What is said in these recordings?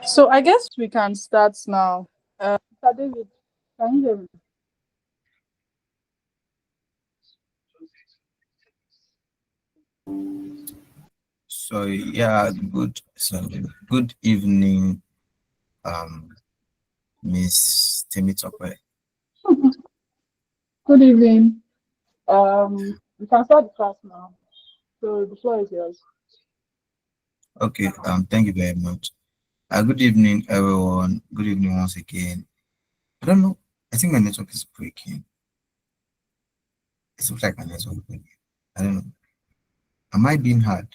So I guess we can start now. Mr. David, can you hear me? So yeah, good evening, um, Miss Temitope. Good evening. We can start the class now. So the floor is yours. Okay, thank you very much. Good evening, everyone. Good evening once again. I don't know. I think my network is breaking. It looks like my network is breaking. I don't know. Am I being hard?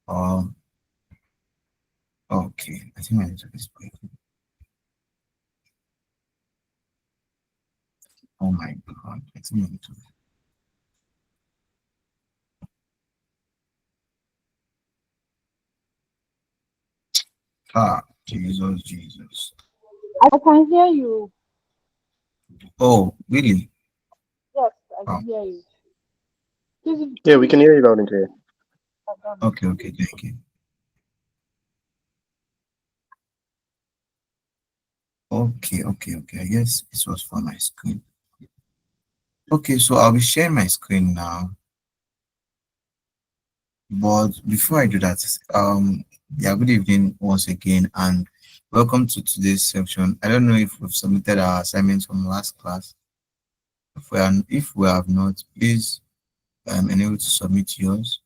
Or okay, I think my network is breaking. Oh my god, I think my network. Ah, Jesus, Jesus. I can hear you. Oh, really? Yes, I Oh, can hear you. Please, Yeah, we please. can hear you loud and clear. okay, okay, thank you. Okay, okay, okay. I guess this was for my screen. Okay, so I'll be sharing my screen now. But before I do that, yeah, good evening once again, and welcome to today's section. I don't know if we've submitted our assignments from last class. If we have not, please enable to submit yours.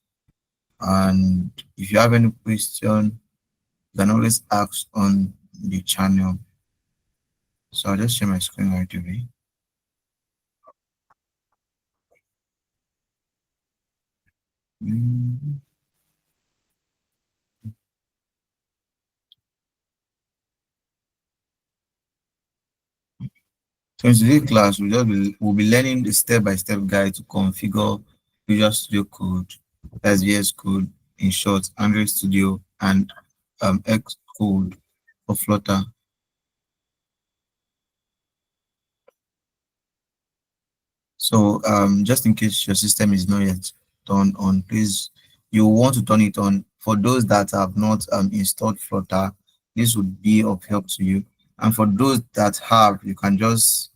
And if you have any question, you can always ask on the channel. So I'll just share my screen right away. Mm. So in today's class, we'll be learning the step-by-step guide to configure Visual Studio Code, that's VS Code, in short, Android Studio, and Xcode for Flutter. So just in case your system is not yet turned on, please, you want to turn it on. For those that have not installed Flutter, this would be of help to you. And for those that have, you can just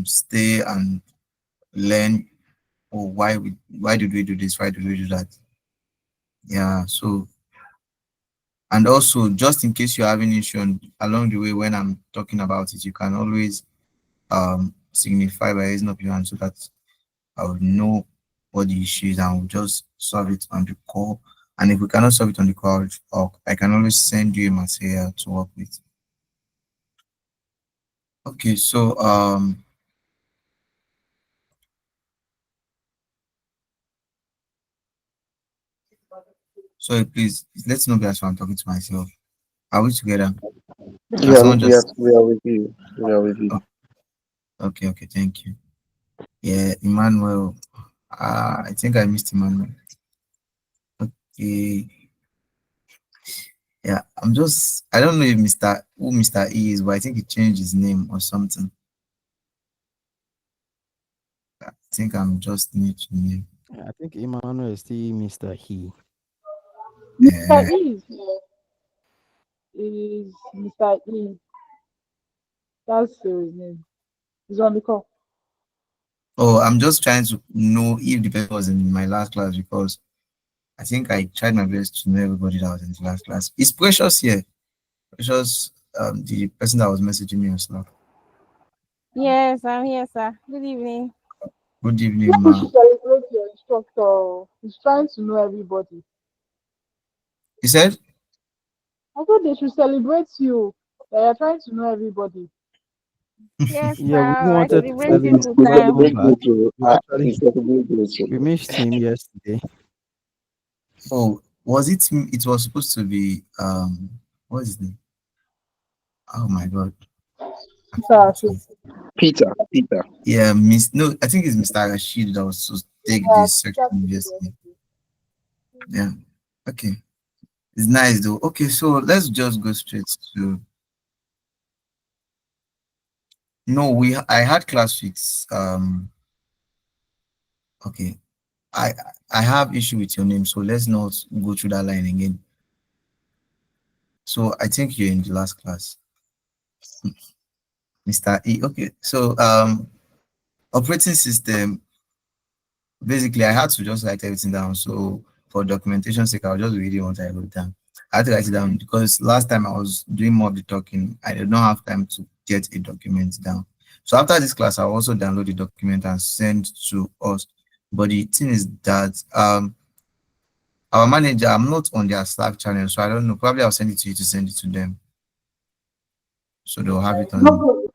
stay and learn. Oh, why did we do this? Why did we do that? Yeah, so and also just in case you're having issue along the way when I'm talking about it, you can always signify by raising up your hand so that I would know what the issue is and we'll just solve it on the call. And if we cannot solve it on the call, or I can always send you a material to work with. Okay, so sorry, please let's know that's why I'm talking to myself. Are we together? Can Yeah, someone just we are with you. We are with you. oh, okay, okay, thank you. Yeah, Emmanuel. I think I missed Emmanuel. Okay. Yeah, I don't know if Mr. E is, but I think he changed his name or something. I think I'm just new to name. I think Emmanuel is still Mr. He. Mr. Uh, E is Mr. E. That's his name. He's on the call. oh, I'm just trying to know if the person was in my last class because I think I tried my best to know everybody that was in the last class. Is Precious here? Precious, the person that was messaging me on Slack. Yes, I'm here, sir. Good evening. Good evening, Maybe you ma. should celebrate your instructor. He's trying to know everybody. He said, I thought they should celebrate you. They are trying to know everybody. Yes, Yeah, we sir. I wanted to celebrate tell you him We full to time. come celebrate back. you too. We actually We celebrate you too. we missed him yesterday. oh, was it him? It was supposed to be, what is his name? Oh my God. I Mr. forgot. Asif. Peter. Yeah, Miss. No, I think it's Mr. Rashid that was supposed to take Yeah, this teacher section today. yesterday. Yeah. Okay. It's nice though. Okay, so let's just go straight to. No, I had class with Okay, I I have issue with your name, so let's not go through that line again. So I think you're in the last class, Mr. E. Okay. So operating system, basically I had to just write everything down. So for documentation sake, I'll just read what I wrote down. I had to write it down because last time I was doing more of the talking. I did not have time to get a document down. So after this class, I'll also download the document and send to us. But the thing is that our manager, I'm not on their Slack channel, so I don't know. Probably I'll send it to you to send it to them. So they'll have it No on. problem.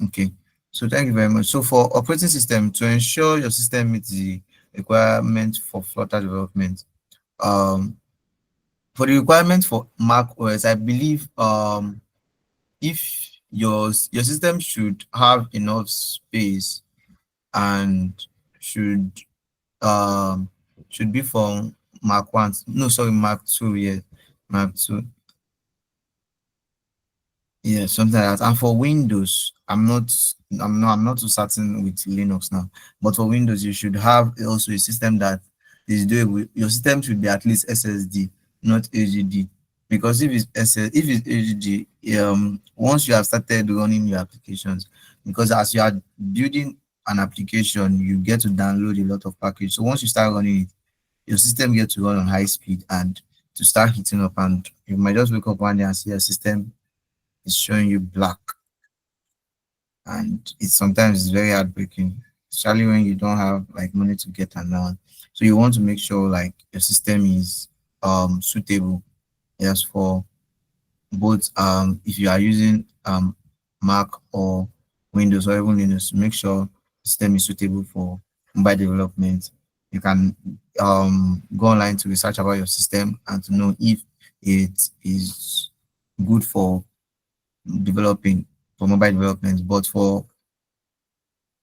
Okay. So thank you very much. So for operating system, to ensure your system meets the requirement for Flutter development, um, for the requirement for Mac OS, I believe if your system should have enough space and should um should be for Mac 1. No, sorry, Mac 2, yeah. Mac 2. Yeah, something like that. And for Windows, I'm not too certain with Linux now. But for Windows, you should have also a system that is doable. Your system should be at least SSD, not HDD. Because if it's HDD, once you have started running your applications, because as you are building an application, you get to download a lot of packages. So once you start running it, your system gets to run on high speed and to start heating up, and you might just wake up one day and see your system is showing you black, and it's sometimes it's very heartbreaking, especially when you don't have like money to get another. So you want to make sure like your system is suitable, yes, for both if you are using Mac or Windows or even Linux. Make sure the system is suitable for mobile development. You can go online to research about your system and to know if it is good for developing, for mobile development. But for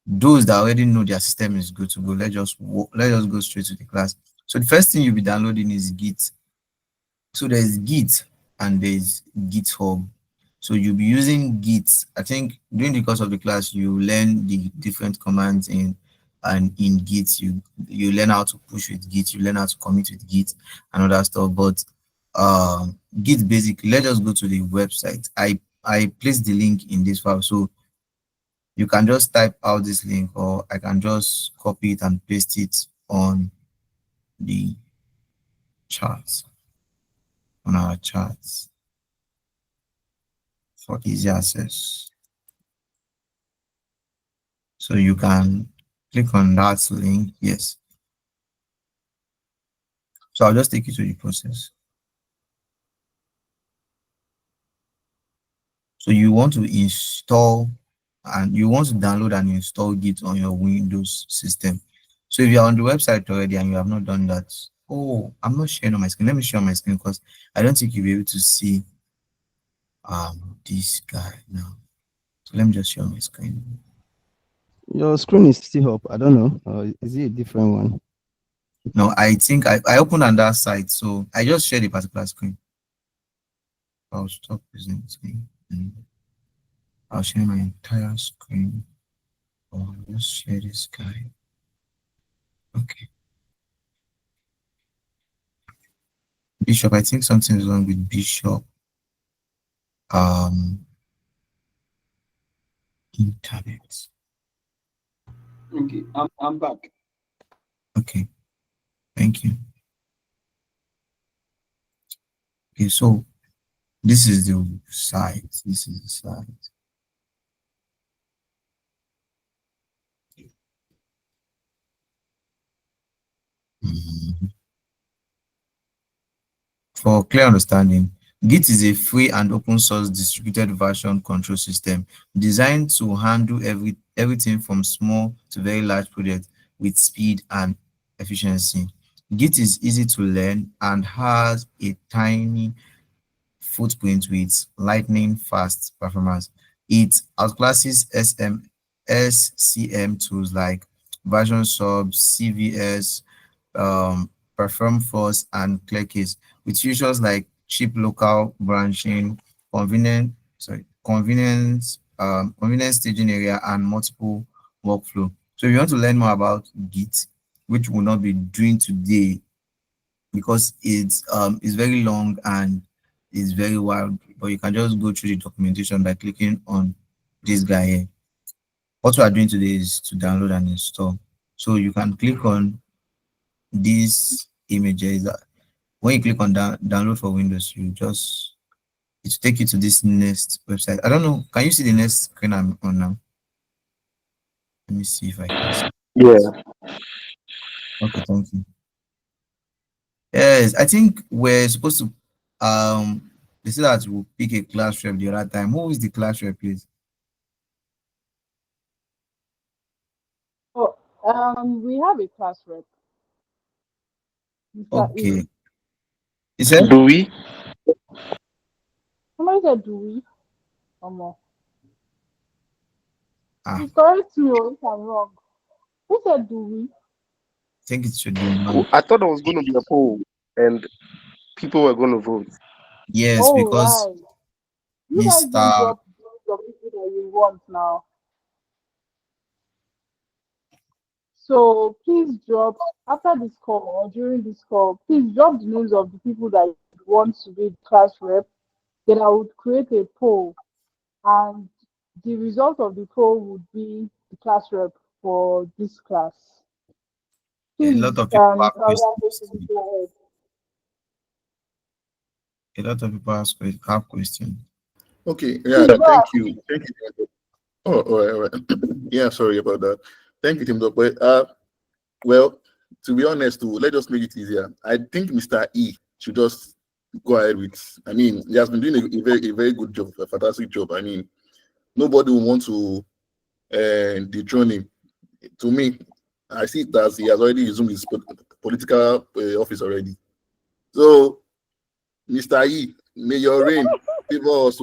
those that already know their system is good to go, let's just go straight to the class. So the first thing you'll be downloading is Git. So there's Git and there's GitHub. So you'll be using Git. I think during the course of the class, you learn the different commands in Git. You learn how to push with Git, you learn how to commit with Git and other stuff. But Git basically, let's just go to the website. I placed the link in this file. So you can just type out this link, or I can just copy it and paste it on the charts, on our charts for easy access. So you can click on that link. Yes. So I'll just take you to the process. So you want to install and you want to download and install Git on your Windows system. So if you're on the website already and you have not done that, oh, I'm not sharing on my screen. Let me share on my screen because I don't think you'll be able to see this guy now. So let me just share my screen. Your screen is still up. I don't know. Is it a different one? No, I think I opened on that site, so I just shared a particular screen. I'll stop using the screen. I'll share my entire screen. Or I'll just share this guy. Okay. Bishop, I think something is wrong with Bishop. Internet. Okay, I'm back. Okay, thank you. Okay, so this is the site. This is the site. Mhm. For clear understanding, Git is a free and open source distributed version control system designed to handle everything from small to very large projects with speed and efficiency. Git is easy to learn and has a tiny footprint with lightning fast performance. It outclasses SCM tools like version sub, CVS, perform force, and clearcase with features like cheap local branching, convenience staging area, and multiple workflow. So if you want to learn more about Git, which we'll not be doing today because it's very long and is very wild, but you can just go through the documentation by clicking on this guy here. What we are doing today is to download and install. So you can click on these images. When you click on download for Windows, you just it will take you to this next website. I don't know. Can you see the next screen I'm on now? Let me see if I can see. Yeah. Okay, thank you. Yes, I think we're supposed to they said that we'll pick a class rep the other time. Who is the class rep, please? Oh, we have a class rep, Mr. E. Okay. He said, Do we? Somebody said, do we? Omo. I Please correct me if I'm wrong. Who said, do we? think it should be man. I thought there was going to be a poll and people were going to vote. Yes, Oh, because right. You guys don't Mr. drop the people that you want now. So please drop after this call or during this call, please drop the names of the people that you want to be class rep. Then I would create a poll, and the result of the poll would be the class rep for this class. A Please, lot of people have Mr. questions. Olamide, go ahead. A lot of people have questions. Okay, yeah, Please go ahead. thank you. Oh, all right. Yeah, sorry about that. Thank you, Tim. But well, to be honest, too, let's just make it easier. I think Mr. E should just go ahead with. I mean, he has been doing a very good job, a fantastic job. I mean, nobody will want to dethrone him. To me, I see it as he has already resumed his political office already. So, Mr. E, may your reign favor us.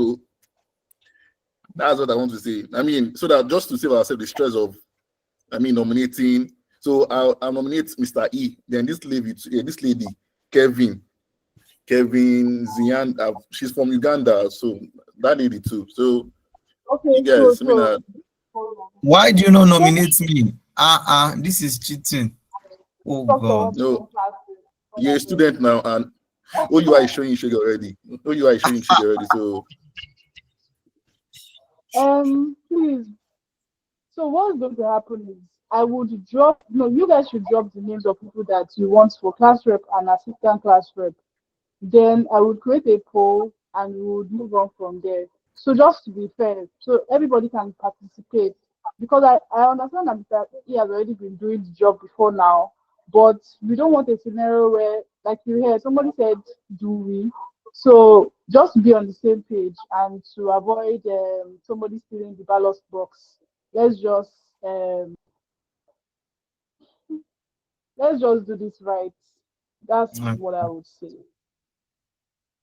That's what I want to say. I mean, so that just to save ourselves the stress of, nominating. So I'll nominate Mr. E. Then this lady, Kevin Zian. She's from Uganda, so that lady too. So you Okay, guys, hold on. Why do you not nominate me? This is cheating. Oh Talk to God. one no, class. you're a student now, and OUI is showing shade already. OUI is showing shade already. So Please. So what's going to happen is I would drop. No, you guys should drop the names of people that you want for class rep and assistant class rep. Then I would create a poll and we would move on from there. So just to be fair, so everybody can participate because I understand that Mr. He has already been doing the job before now, but we don't want a scenario where, like you heard, somebody said, do we? So just to be on the same page and to avoid somebody stealing the ballot box, let's just um, let's just do this right. That's what I would say.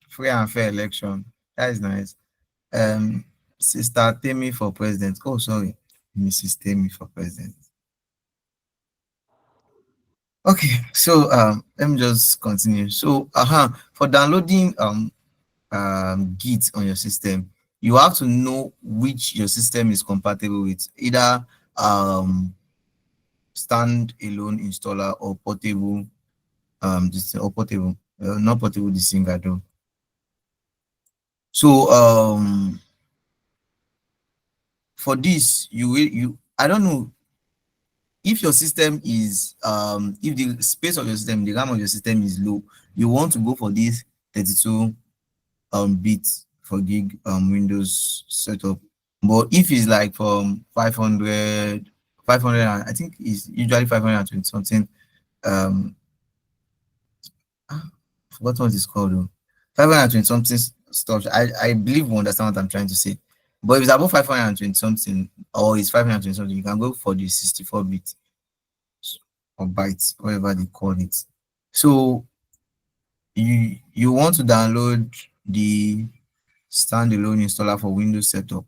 Free and fair election. That is nice. Um, Sister Temi for president. Oh, sorry, Mrs. Temi for president. Okay, so let me just continue. So, for downloading Git on your system, you have to know which your system is compatible with, either stand-alone installer or portable this or portable, not portable this thing I do. So for this I don't know if your system is if the space of your system, the RAM of your system is low, you want to go for this 32 bits for gig Windows setup. But if it's like from 500 and I think it's usually 520 something, um I forgot what it's called though. 520 something stuff. I believe we understand what I'm trying to say. But if it's above 520 something or it's 520 something, you can go for the 64 bit or bytes, whatever they call it. So you want to download the standalone installer for Windows setup,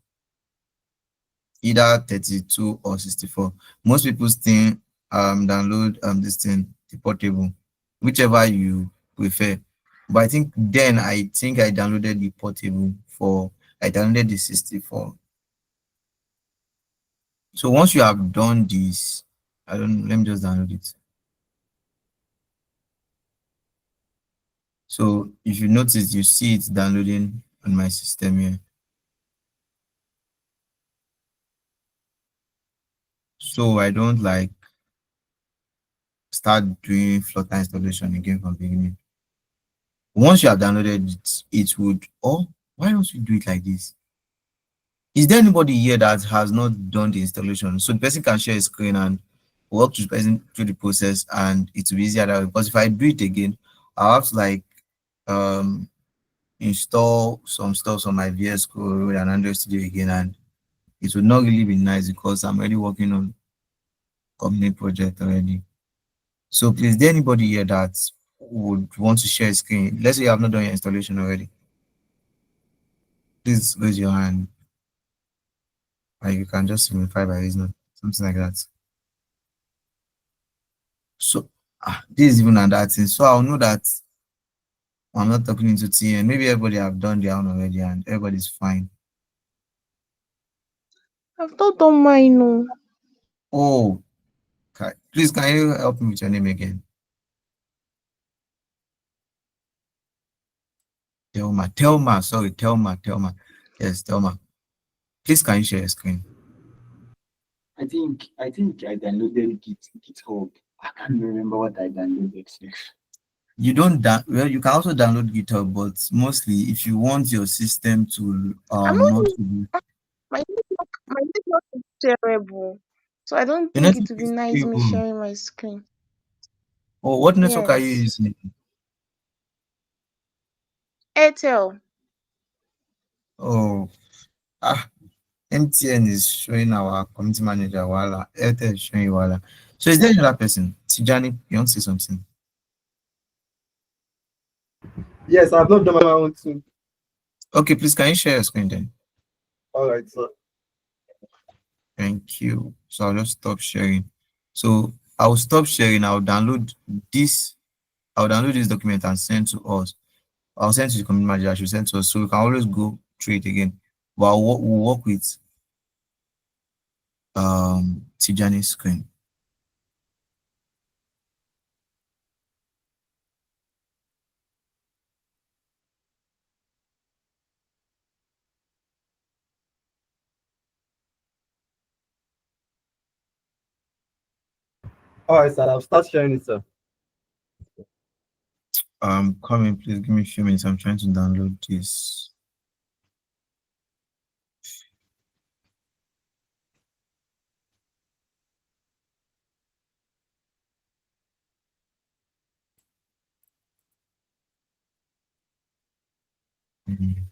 either 32 or 64. Most people still download this thing, the portable, whichever you prefer. But I think I downloaded the portable for I downloaded the 64. So once you have done this, I don't let me just download it. So if you notice, you see it downloading on my system here. So I don't like start doing Flutter installation again from beginning. Once you have downloaded it, it would, oh, why don't you do it like this? Is there anybody here that has not done the installation? So the person can share a screen and walk through the person through the process, and it will be easier that way. Because if I do it again, I'll have to like um install some stuff on my VS Code and Android Studio again, and it would not really be nice because I'm already working on company project already. So please, is there anybody here that would want to share a screen? Let's say you have not done your installation already. Please raise your hand. Like you can just simplify by using something like that. So this is even another thing. So I'll know that I'm not talking into TN. Maybe everybody have done their own already and everybody's fine. I've not done mine, no. Oh, okay. Please can you help me with your name again? Telma, sorry, Telma. Yes, Telma. Please can you share your screen? I think I downloaded GitHub. I can't remember what I downloaded. You don't well, you can also download GitHub, but mostly if you want your system to I'm not not using to be my network is terrible. So I don't your think it network would be is nice me stable. sharing my screen. Oh, what network are you Yes. using? Airtel. Oh, MTN is showing our community manager Wala. Airtel is showing Wala. So is there another person? Tijani, you want to say something? Yes, I've not done my own too. Okay, please can you share your screen then? All right, sir. Thank you. So I'll just stop sharing. So I'll stop sharing. This. I'll download this document and send to us. I'll send to the community manager. I should send to us, so we can always go through it again. But we'll work with Tijani's screen. All right, sir. I'll start sharing it, sir. Coming, please give me a few minutes. I'm trying to download this. Mhm.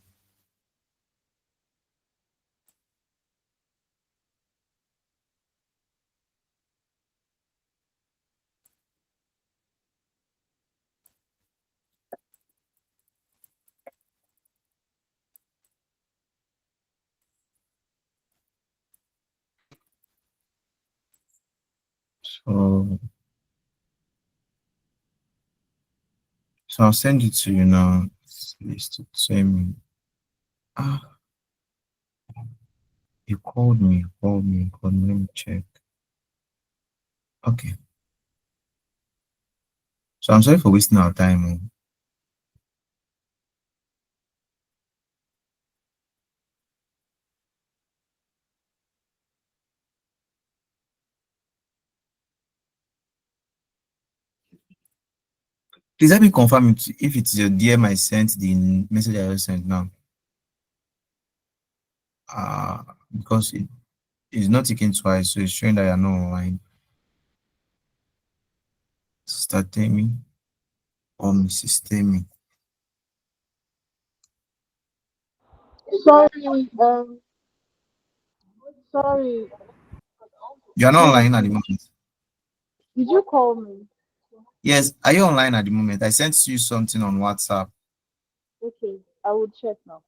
So, so I'll send it to you now. It's the same. Ah, you called me. Let me check. Okay. So I'm sorry for wasting our time. Oh. Please let me confirm if it's your DM I sent the message I just sent now. Because it is not taking twice, so it's showing that you're not online. Sister Temi or Mrs. Temi. Sorry, sorry. You're not Please, online at the moment. did you call me? Yes, are you online at the moment? I sent you something on WhatsApp. Okay, I will check now.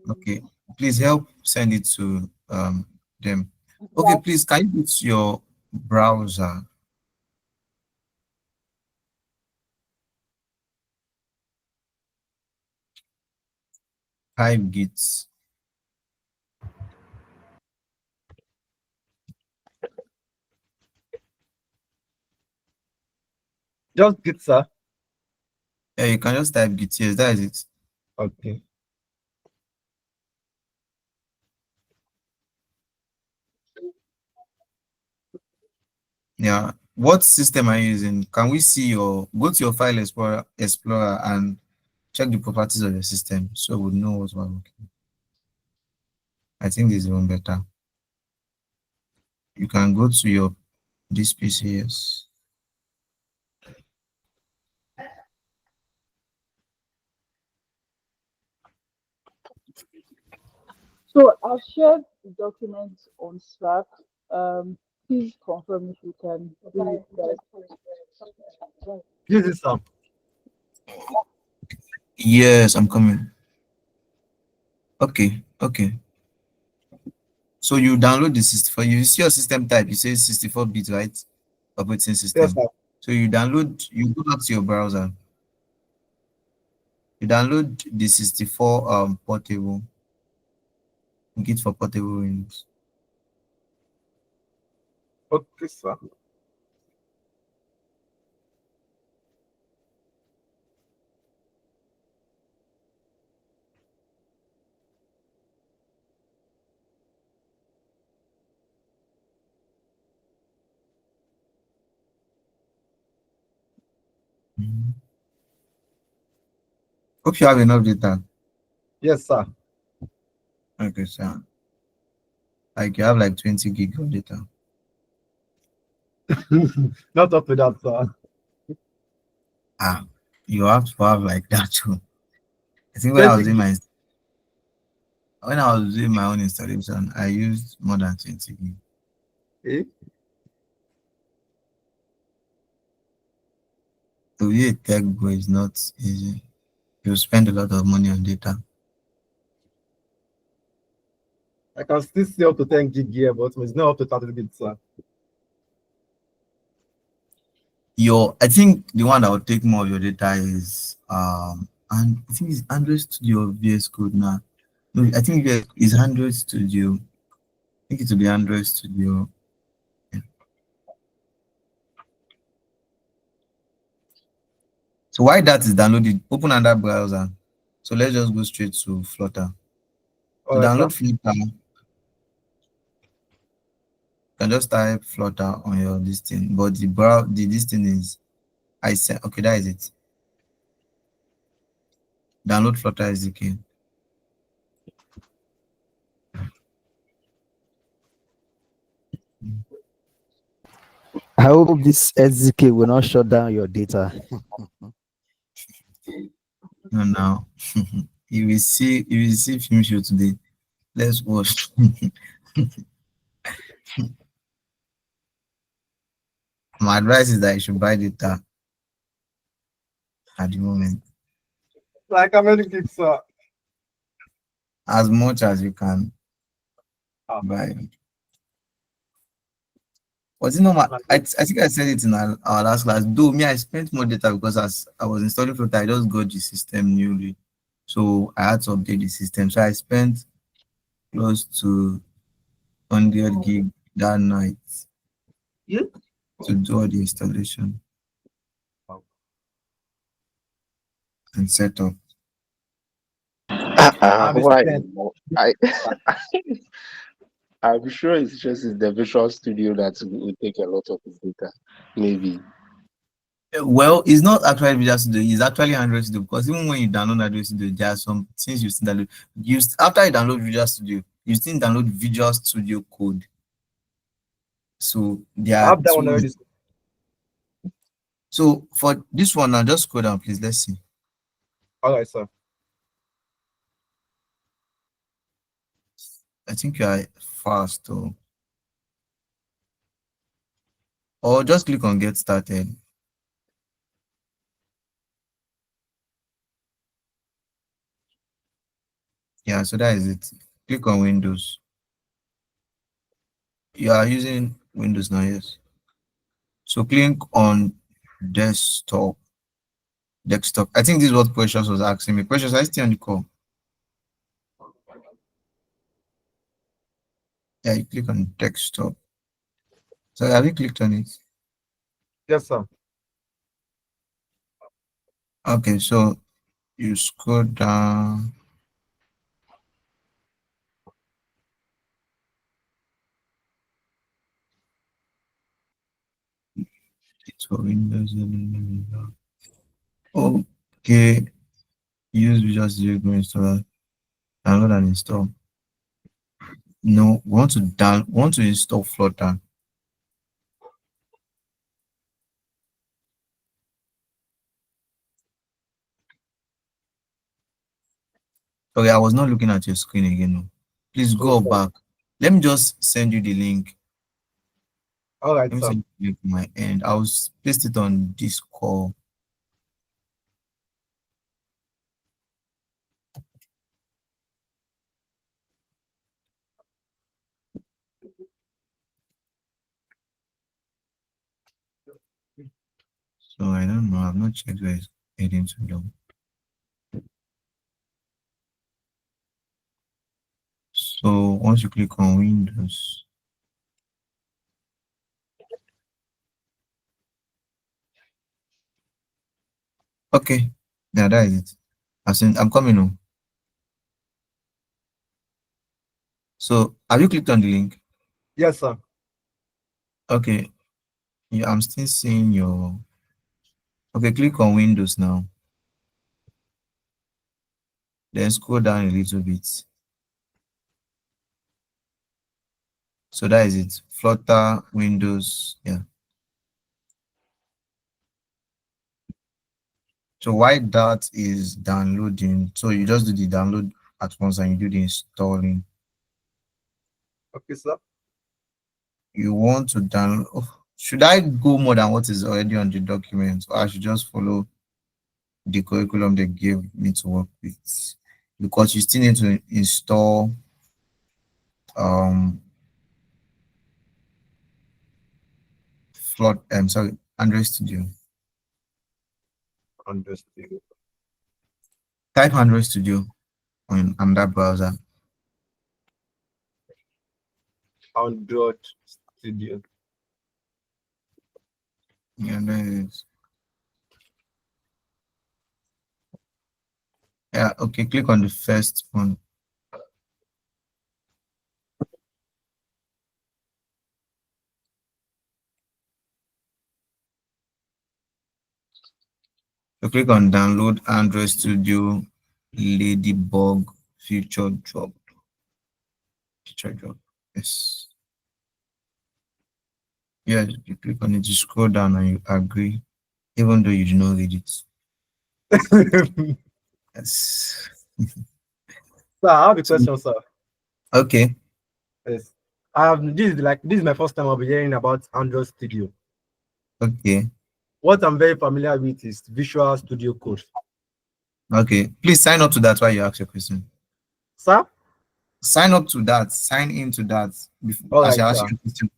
Okay, please help send it to them. Okay, That please can you use your browser? Type git. Just good, sir. Yeah, you can just type git. Yes, that is it. Okay. Yeah. What system are you using? Can we see your go to your file explorer and check the properties of your system so we know what we're looking. I think this is even better. You can go to your this PC, yes. So I've shared the documents on Slack. Please confirm if you can do it, guys. Use it, Sam. Yes, I'm coming. Okay, okay. So you download the 64. You see your system type, you say 64-bit, right? Operating Yes, system. sir. So you download, you go back to your browser. You download the 64 portable. Git for portable Windows. Okay, sir. Mhm. Hope you have enough data. Yes, sir. Okay, so like you have like 20 gig of data. Not up to that, sir. Ah, you have to have like that too. I think 20 gig. when I was doing my own installation, I used more than 20 gig. Eh? To be a tech bro is not easy. You spend a lot of money on data. I can still see up to 10 gig here, but it's not up to 30 gig, sir. I think the one that will take more of your data is and I think it's Android Studio or VS Code now. No, I think it's Android Studio. I think it will be Android Studio. Yeah. So why that is downloaded, open another browser. So let's just go straight to Flutter. To All right, sir. download Flutter, you can just type Flutter on your listing. But the this thing is I said okay, that is it. Download Flutter SDK. I hope this SDK will not shut down your data. No, now you will see film show today. Let's watch. My advice is that you should buy data at the moment. Like how many gigs, sir? As much as you can Ah, buy. Was it normal? I think I said it in our last class. Though me, I spent more data because as I was installing Flutter, I just got the system newly. So I had to update the system. So I spent close to 100 gig that night yeah. to do all the installation and setup. Mr. Why? Ken. I I'm sure it's just in the Visual Studio that will take a lot of his data. Maybe. Well, it's not actually Visual Studio, it's actually Android Studio because even when you download Android Studio, there are some things you still download. After you download Visual Studio, you still download Visual Studio Code. So there I are have that one two. already. So for this one now, just scroll down, please. Let's see. All right, sir. I think you are fast or just click on get started. Yeah, so that is it. Click on Windows. You are using Windows now, yes. So click on desktop. Desktop. I think this is what Precious was asking me. Precious, I still on the call. Yeah, you click on desktop. So have you clicked on it? Yes, sir. Okay, so you scroll down. It's for Windows. Okay, use Visual Studio Code installer. Download and install. No, want to install Flutter. Okay, I was not looking at your screen again. No. Please go Okay. back. Let me just send you the link. All right, Let me sir. send you the link to my end. I'll paste it on this call. So I don't know. I've not checked where it's heading to though. So once you click on Windows, okay, yeah, that is it. I'm coming on. So have you clicked on the link? Yes, sir. Okay, yeah, I'm still seeing your. Okay, click on Windows now. Then scroll down a little bit. So that is it. Flutter, Windows, yeah. So why that is downloading? So you just do the download at once and you do the installing. Okay, sir. You want to download. Oh, should I go more than what is already on the document, or I should just follow the curriculum they gave me to work with? Because you still need to install um Flutter. Sorry, Android Studio. Understood. Type Android Studio on that browser. Android Studio. Yeah, there it is. Yeah, okay, click on the first one. So click on download Android Studio Ladybug Future Drop. Future Drop. Yes. Yeah, you click on it, you scroll down and you agree, even though you do not read it. Yes. Sir, I have a So, question, sir. okay. Yes. This is my first time I'll be hearing about Android Studio. Okay. What I'm very familiar with is Visual Studio Code. Okay. Please sign up to that while you ask your question. Sir? Sign up to that. Sign into that before, All as right, you ask sir. your question.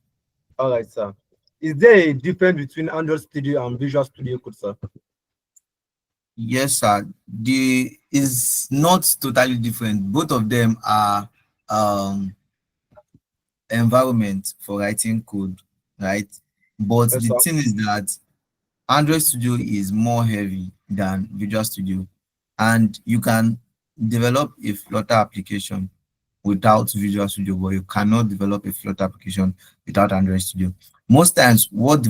All right, sir. Is there a difference between Android Studio and Visual Studio Code, sir? Yes, sir. The is not totally different. Both of them are um environment for writing code, right? But Yes, the sir. thing is that Android Studio is more heavy than Visual Studio, and you can develop a Flutter application without Visual Studio, but you cannot develop a Flutter application without Android Studio. Most times, what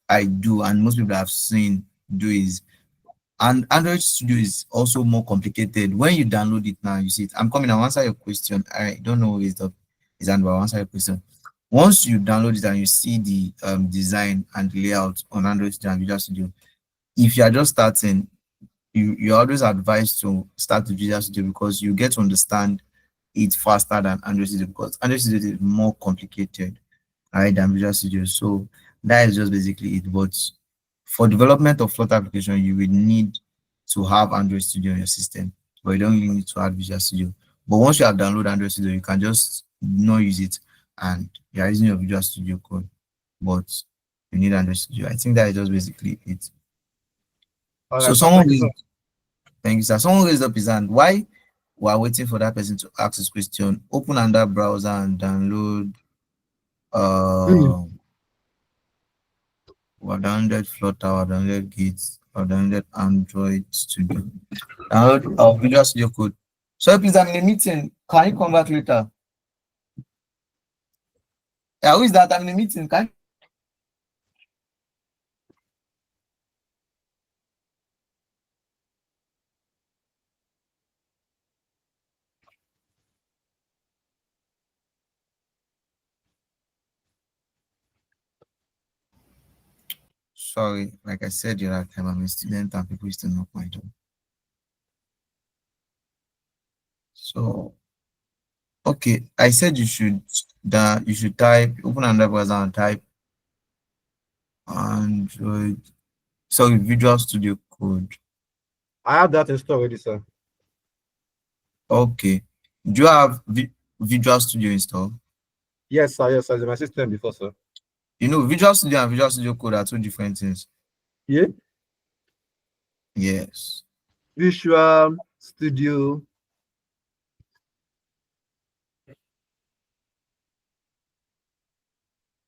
I do, and most people I've seen do is, and Android Studio is also more complicated. When you download it now, you see it. I'm coming. I'll answer your question. I don't know who is up. Is and I'll answer your question. Once you download it and you see the design and layout on Android Studio and Visual Studio, if you are just starting, you're always advised to start with Visual Studio because you get to understand it faster than Android Studio because Android Studio is more complicated, right, than Visual Studio. So that is just basically it. But for development of Flutter application, you will need to have Android Studio on your system, but you don't really need to have Visual Studio. But once you have downloaded Android Studio, you can just not use it and you're using your Visual Studio code, but you need Android Studio. I think that is just basically it. All So right, sir. someone Thank you, raised, sir. thank you, sir. Someone raised up his hand. Why we are waiting for that person to ask his question? Open another browser and download Mm. or download Flutter or download Git. or download Android Studio. Download our Visual Studio Code. So please, I'm in a meeting. Can you come back later? Yeah, who is that? I'm in a meeting. Can Sorry, like I said the other time, I'm a student and people used to knock my door. So okay, I said you should type, open another browser and type Android, sorry, Visual Studio Code. I have that installed already, sir. Okay. Do you have Visual Studio installed? Yes, sir. Yes, sir. It's my system before, sir. You know, Visual Studio and Visual Studio Code are two different things. Yeah. Yes. Visual Studio.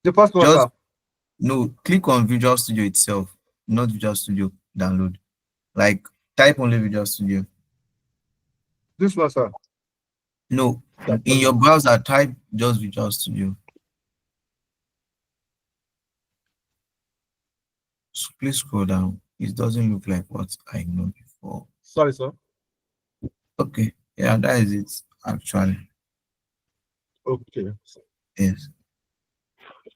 The first one, Just sir. no, click on Visual Studio itself, not Visual Studio download. Like type only Visual Studio. This one, sir. No, That's in your fine. browser, type just Visual Studio. So please scroll down. It doesn't look like what I know before. Sorry, sir. Okay, yeah, that is it actually. Okay. Yes,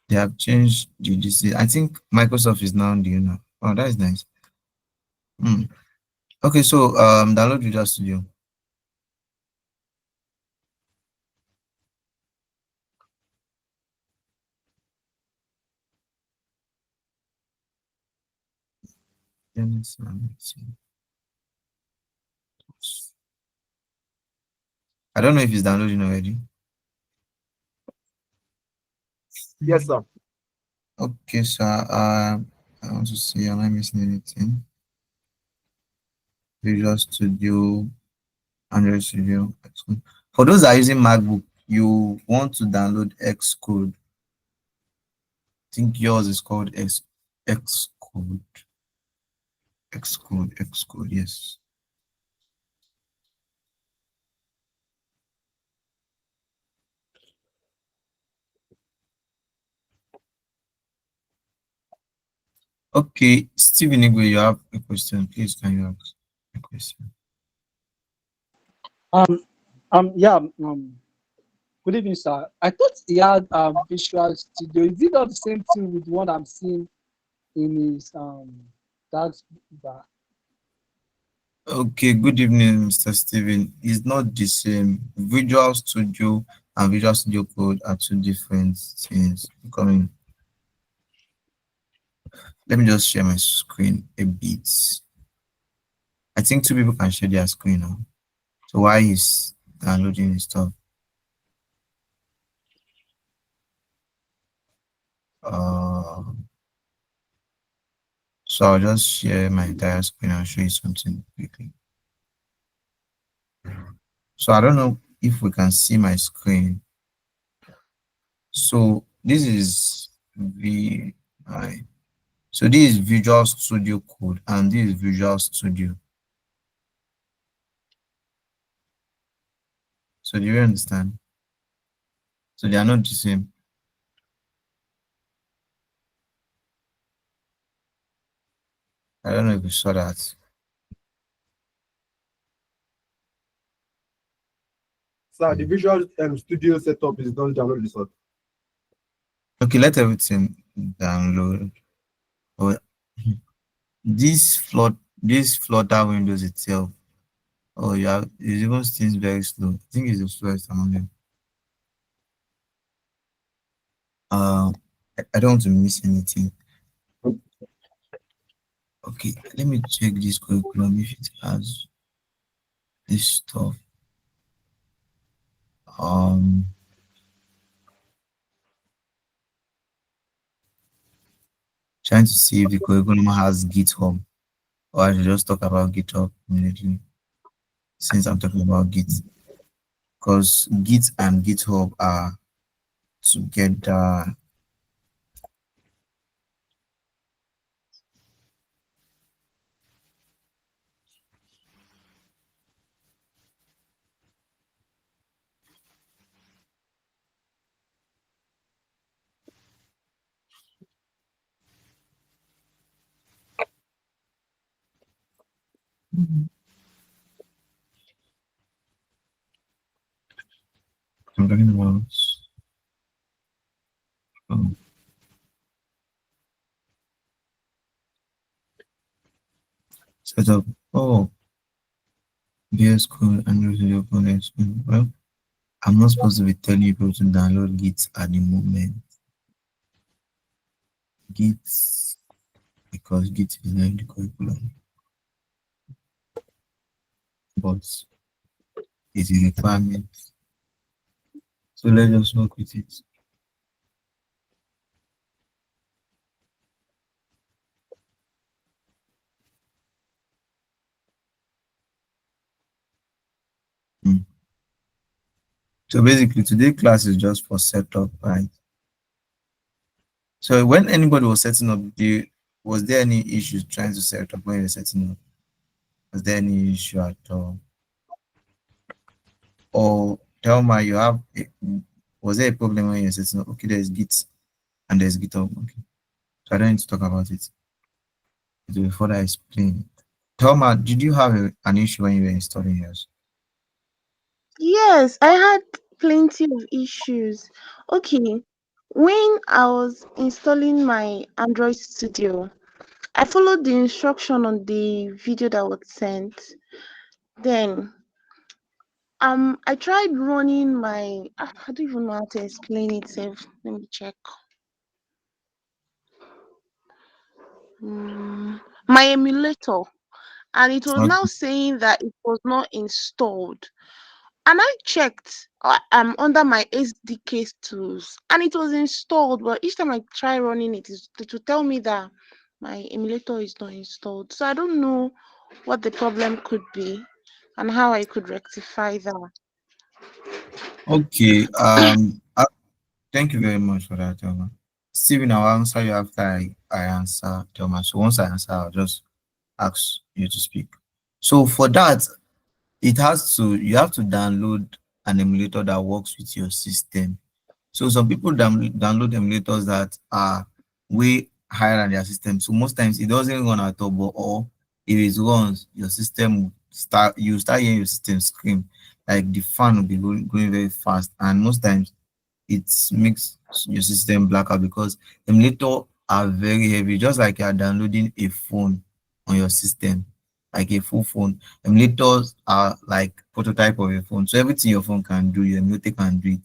they have changed the this. I think Microsoft is now the owner. Oh, that is nice. Hmm. Okay, so download Visual Studio. I don't know if it's downloading already. Yes, sir. Okay, sir. I want to see, am I missing anything? Visual Studio, Android Studio. Xcode. For those that are using MacBook, you want to download Xcode. I think yours is called Xcode. Xcode, yes. Okay, Stephen Igwe, you have a question. Please, can you ask a question? Yeah. Good evening, sir. I thought he had Visual Studio. Is it not the same thing with what I'm seeing in his task bar? Okay, good evening, Mr. Stephen. It's not the same. Visual Studio and Visual Studio Code are two different things. Coming. Let me just share my screen a bit. I think two people can share their screen now. So why is downloading the stuff? So I'll just share my entire screen and show you something quickly. So I don't know if we can see my screen. So this is so this is Visual Studio Code and this is Visual Studio. So do you understand? So they are not the same. I don't know if you saw that. Sir, the Visual Studio setup is not downloaded, sir. Okay, let everything download. Oh, this Flutter Windows itself. Oh, yeah, it even seems very slow. I think it's the slowest among them. I don't want to miss anything. Okay, let me check this curriculum if it has this stuff. Trying to see if the curriculum has GitHub, or I should just talk about GitHub immediately since I'm talking about Git, because Git and GitHub are together. I'm talking about um, setup. Oh, VS Code and Visual Code. Well, I'm not supposed to be telling people to download Git at the moment. Git, because Git is not in the curriculum, but it's a requirement. So let's just work with it. Hmm. So basically, today class is just for setup, right? So when anybody was setting up, was there any issues trying to set up when you're setting up? Was there any issue at all? Or tell me was there a problem when you're setting up? Okay, there's Git and there's GitHub. Okay. So I don't need to talk about it. It will further explain. Tell me, did you have an issue when you were installing yours? Yes, I had plenty of issues. Okay, when I was installing my Android Studio, I followed the instruction on the video that was sent. Then I tried running my I don't even know how to explain it. Sef. Let me check. My emulator, and it was now Okay. saying that it was not installed. And I checked under my SDK tools, and it was installed. But each time I try running it, it will tell me that my emulator is not installed. So I don't know what the problem could be and how I could rectify that. Okay. Thank you very much for that, Thelma. Steven, I'll answer you after I answer Thelma. So once I answer, I'll just ask you to speak. So for that, you have to download an emulator that works with your system. So some people download emulators that are way higher than their system. So most times it doesn't run at all, or if it runs, your system will start hearing your system scream. Like the fan will be going very fast. And most times it makes your system black out because emulator are very heavy, just like you are downloading a phone on your system, like a full phone. Emulators are like prototype of a phone, so everything your phone can do, your emulator can do it.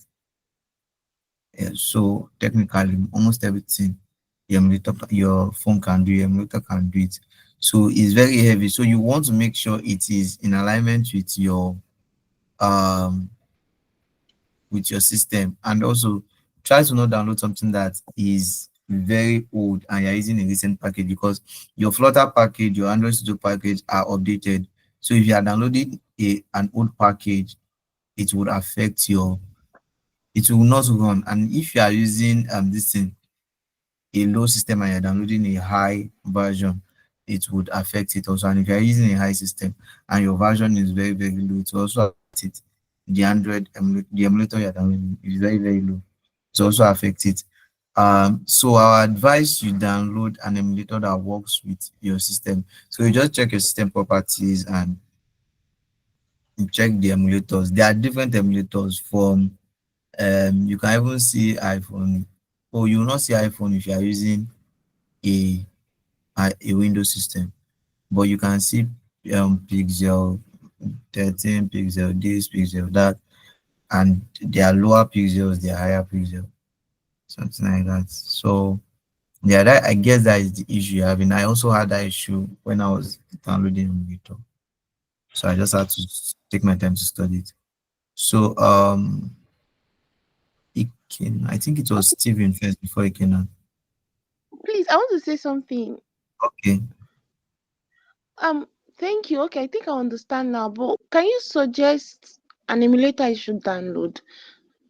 Yeah, so technically, almost everything your phone can do, your emulator can do it. So it's very heavy. So you want to make sure it is in alignment um with your system, and also try to not download something that is very old and you're using a recent package, because your Flutter package, your Android Studio package are updated. So if you are downloading an old package, it would affect it will not run. And if you are using this thing, a low system, and you're downloading a high version, it would affect it also. And if you're using a high system and your version is very, very low, it will also affect it. The emulator you're downloading is very, very low. It also affects it. So I advise you download an emulator that works with your system. So you just check your system properties and you check the emulators. There are different emulators from you can even see iPhone. Oh, you will not see iPhone if you are using a a Windows system, but you can see Pixel 13, Pixel this, Pixel that, and there are lower pixels, there are higher pixel, something like that. So yeah, that I guess that is the issue you're having. I also had that issue when I was downloading Emulator, so I just had to take my time to study it. So I think it was Steven first before it came out. Please, I want to say something. Okay. Um, Thank you. Okay, I think I understand now. But can you suggest an emulator I should download?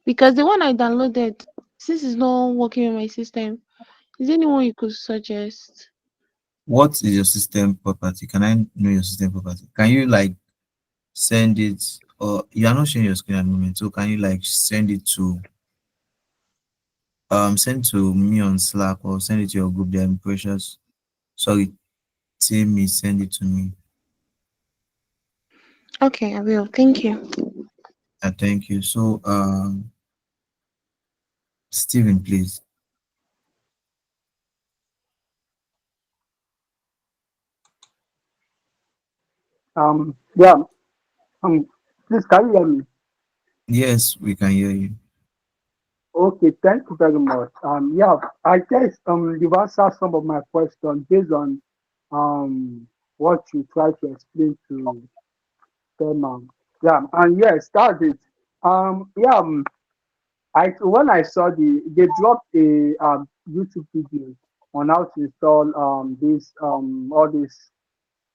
Because the one I downloaded, since it's not working on my system, is there anyone you could suggest? What is your system property? Can I know your system property? Can you like send it, or you are not sharing your screen at the moment, so can you like send to me on Slack, or send it to your group there, Precious? Sorry, Timmy, send it to me. Okay, I will. Thank you. Thank you. So, Stephen, please. Yeah. Please, can you hear me? Yes, we can hear you. Okay, thank you very much. Yeah, I guess you've answered some of my questions based on what you try to explain to them. Yeah, and yes, that's it. Yeah, I when I saw they dropped a YouTube video on how to install this all this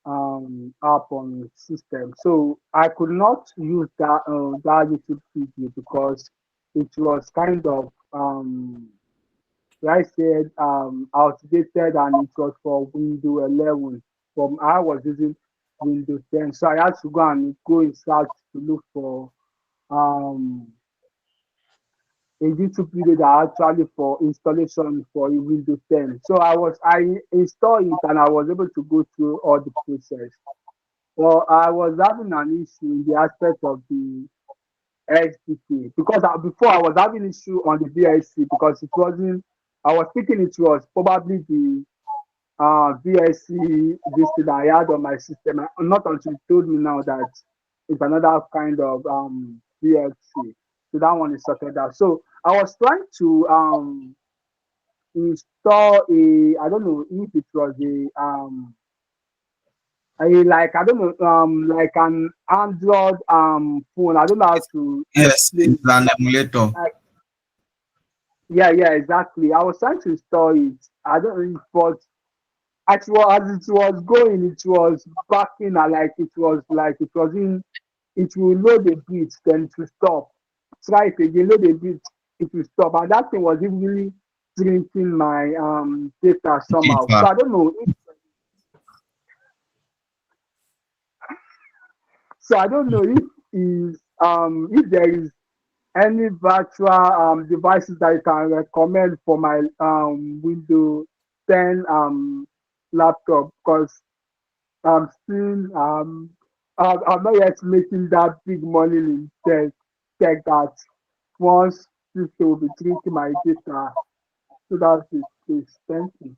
app on system. So I could not use that YouTube video because it was kind of like I said outdated and it was for Windows 11. From I was using Windows 10, so I had to go in search to look for um a YouTube video that actually for installation for a Windows 10. So I installed it and I was able to go through all the process. Well, I was having an issue in the aspect of the SDK because before I was having issue on the VSC because it wasn't. I was thinking it was probably the VSC this thing that I had on my system. Not until you told me now that it's another kind of VSC. So that one is sorted out. So I was trying to install a. I don't know if it was a like I don't know like an Android phone. I don't know how to Yes, explain it's it. an emulator. Like, yeah, yeah, exactly. I was trying to install it. I don't know, but as it was going, it was backing and like it was in. It will load a bit, then it will stop. Try it again, load a bit, it will stop. And that thing was really drinking my data somehow. So Data. I don't know. So I don't know if there is any virtual devices that you can recommend for my Windows 10 laptop because I'm still I'm not yet making that big money in tech that once system will be drinking my data. So that's it, please. Thank you.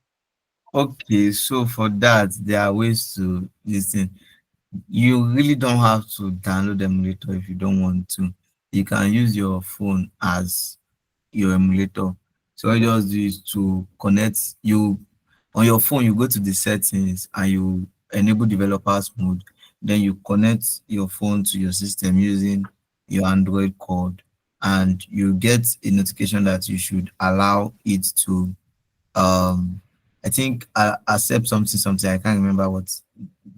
Okay, so for that, there are ways to listen. You really don't have to download the emulator if you don't want to. You can use your phone as your emulator. So all you just do is to connect you on your phone. You go to the settings and you enable developers mode. Then you connect your phone to your system using your Android code, and you get a notification that you should allow it to I think accept something. I can't remember what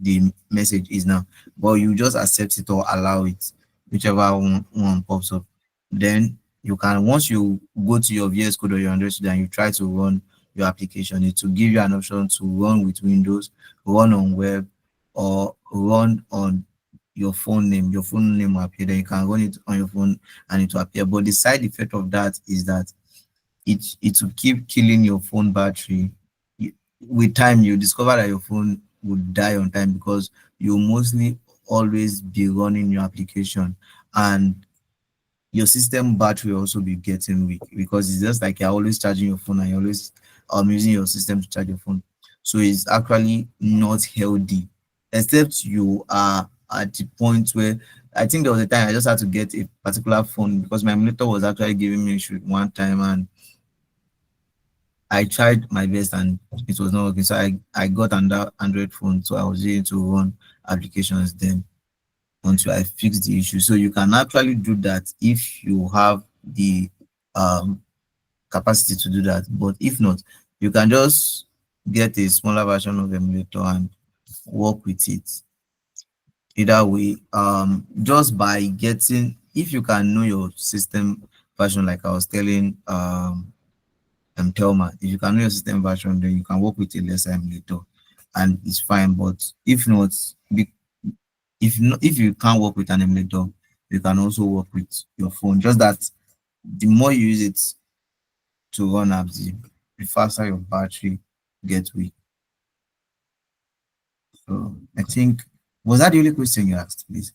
the message is now, but you just accept it or allow it, whichever one pops up. Then you can, once you go to your VS Code or your Android Studio and you try to run your application, it will give you an option to run with Windows, run on web, or run on your phone name. Your phone name will appear. Then you can run it on your phone and it will appear. But the side effect of that is that it will keep killing your phone battery. With time, you discover that your phone would die on time because you mostly always be running your application, and your system battery will also be getting weak because it's just like you're always charging your phone and you're always using your system to charge your phone. So it's actually not healthy, except you are at the point where I think there was a time I just had to get a particular phone because my emulator was actually giving me issue one time, and I tried my best and it was not working. So I got another Android phone, so I was able to run applications then until I fixed the issue. So you can actually do that if you have the um, capacity to do that. But if not, you can just get a smaller version of emulator and work with it. Either way, just by getting, if you can know your system version, like I was telling Telma, if you can know your system version, then you can work with a lesser emulator and it's fine. But if not, if you can't work with an emulator, you can also work with your phone. Just that the more you use it to run apps, the faster your battery gets weak. So I think, was that the only question you asked, please?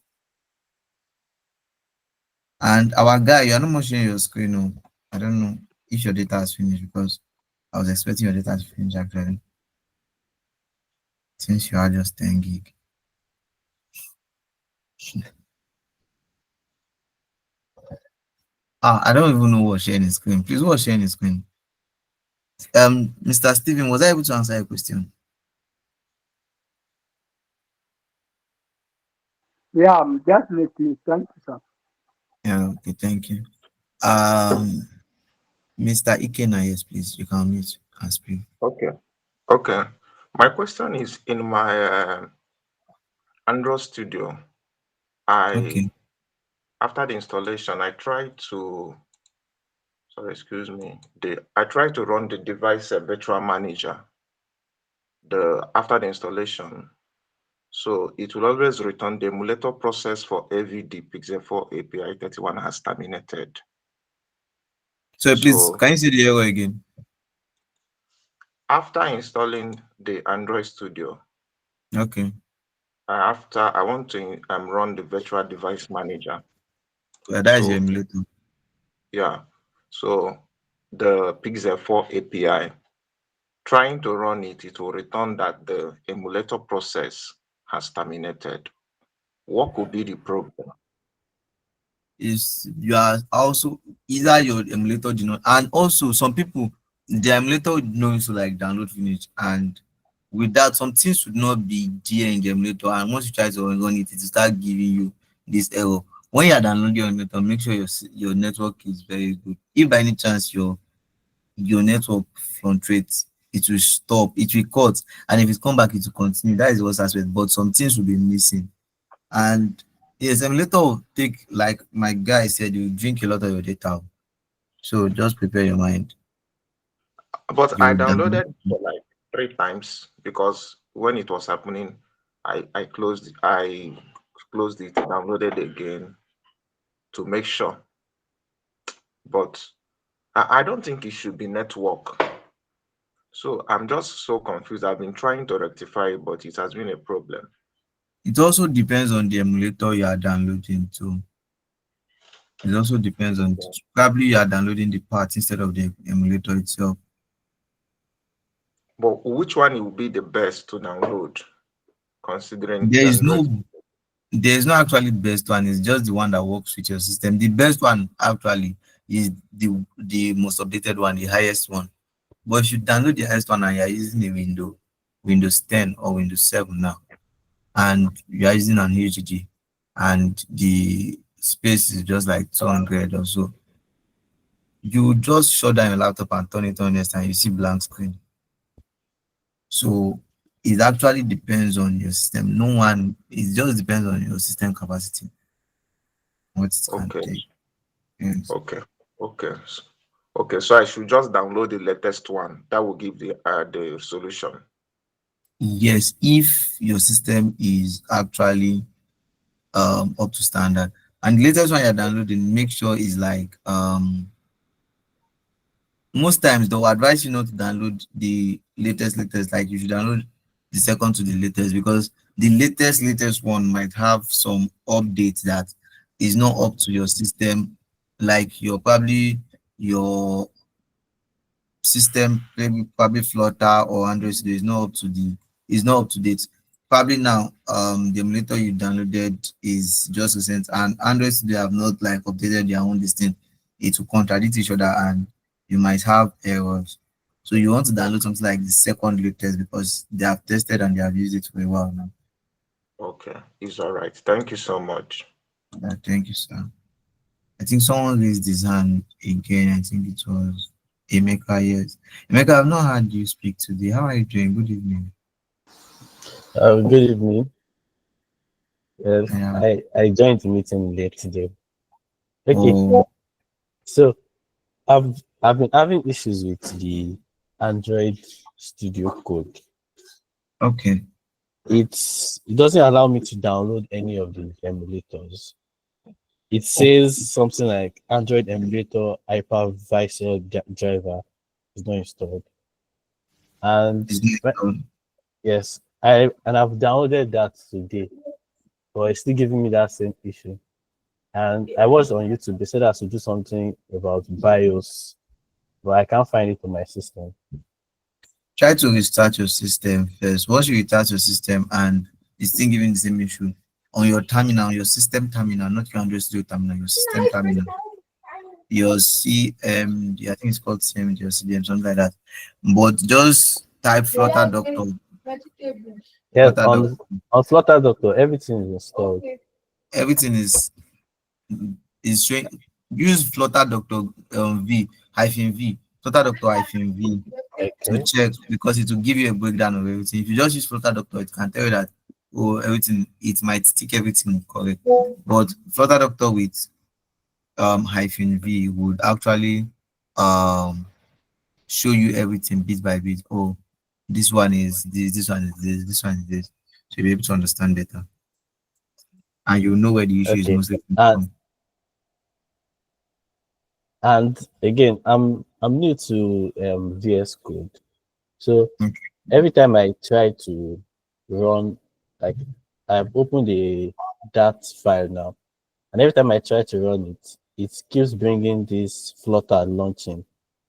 And our guy, you are not much sharing your screen. No, I don't know if your data has finished because I was expecting your data to finish actually. Since you are just 10 gig. I don't even know what sharing the screen. Please, what's sharing the screen? Mr. Steven, was I able to answer your question? Yeah, definitely. Thank you, sir. Yeah, okay, thank you. Mr. Ikena, yes, please. You can mute and speak. Okay. Okay. My question is in my Android Studio. Okay. After the installation, I tried to. Sorry, excuse me. I tried to run the device virtual manager. After the installation, so it will always return the emulator process for AVD Pixel 4 API 31 has terminated. So please, So can you see the error again? after installing the Android Studio, Okay. after I want to run the virtual device manager. Well, that is your So emulator. yeah, so the Pixel 4 API, trying to run it, it will return that the emulator process has terminated. What could be the problem? Is you are also either your emulator did not, and also some people the emulator knows to like download finish, and with that some things should not be there in the emulator, and once you try to run it, it will start giving you this error. When you are downloading your emulator, make sure your network is very good. If by any chance your network fluctuates, it will stop, it will cut, and if it come back, it will continue. That is what's aspect, but some things will be missing. And yes, emulator will take, like my guy said, you drink a lot of your data. So just prepare your mind. But I You download. downloaded for like 3 times because when it was happening, I closed it, downloaded again to make sure. But I don't think it should be network. So I'm just so confused. I've been trying to rectify it, but it has been a problem. It also depends on the emulator you are downloading too. It also depends on, probably you are downloading the part instead of the emulator itself. But which one will be the best to download, considering There the is Android? no there's no actually best one, it's just the one that works with your system. The best one actually is the most updated one, the highest one. But if you download the highest one and you're using a Windows 10 or Windows 7 now, and you are using an HDD, and the space is just like 200 or so, you just shut down your laptop and turn it on next time, you see blank screen. So it actually depends on your system. No one, it just depends on your system capacity, what it can Okay, take. Yes. okay, okay, okay. So I should just download the latest one. That will give the solution. Yes, if your system is actually up to standard. And the latest one you're downloading, make sure is like most times they'll advise you not to download the latest, like you should download the second to the latest, because the latest one might have some updates that is not up to your system, like your probably your system, maybe probably Flutter or Android Studio is not up to date. Probably now the emulator you downloaded is just recent, and Android Studio have not like updated their own this thing. It will contradict each other and you might have errors. So you want to download something like the second latest because they have tested and they have used it for a while now. Okay, it's all right. Thank you so much. Thank you, sir. I think someone raised his hand again. I think it was Emeka. Yes. Emeka, I've not heard you speak today. How are you doing? Good evening. Good evening. Yes, Yeah. I joined the meeting late today. Okay, Oh, so I've been having issues with the Android Studio Code. okay. It doesn't allow me to download any of the emulators. It says something like Android emulator hypervisor driver is not installed. And yes, I've downloaded that today, but it's still giving me that same issue. and I watched on YouTube. They said I should do something about BIOS, but I can't find it on my system. Try to restart your system first. Once you restart your system and it's still giving the same issue on your terminal, your system terminal, not your Android Studio terminal, your system terminal, your CMD, I think it's called CMD or CDM, something like that. But just type Flutter Doctor. Yes, on Flutter Doctor, everything is installed. Everything is showing. Use Flutter Doctor V Flutter Doctor V to check, because it will give you a breakdown of everything. If you just use Flutter Doctor, it can tell you that everything, it might stick everything correct. But Flutter Doctor with -v would actually show you everything bit by bit. Oh, this one is this one is this one is this. So you'll be able to understand better, and you'll know where the issue is mostly from. And again, I'm new to VS Code, so every time I try to run, like I've opened the dat file now, and every time I try to run it, it keeps bringing this Flutter launching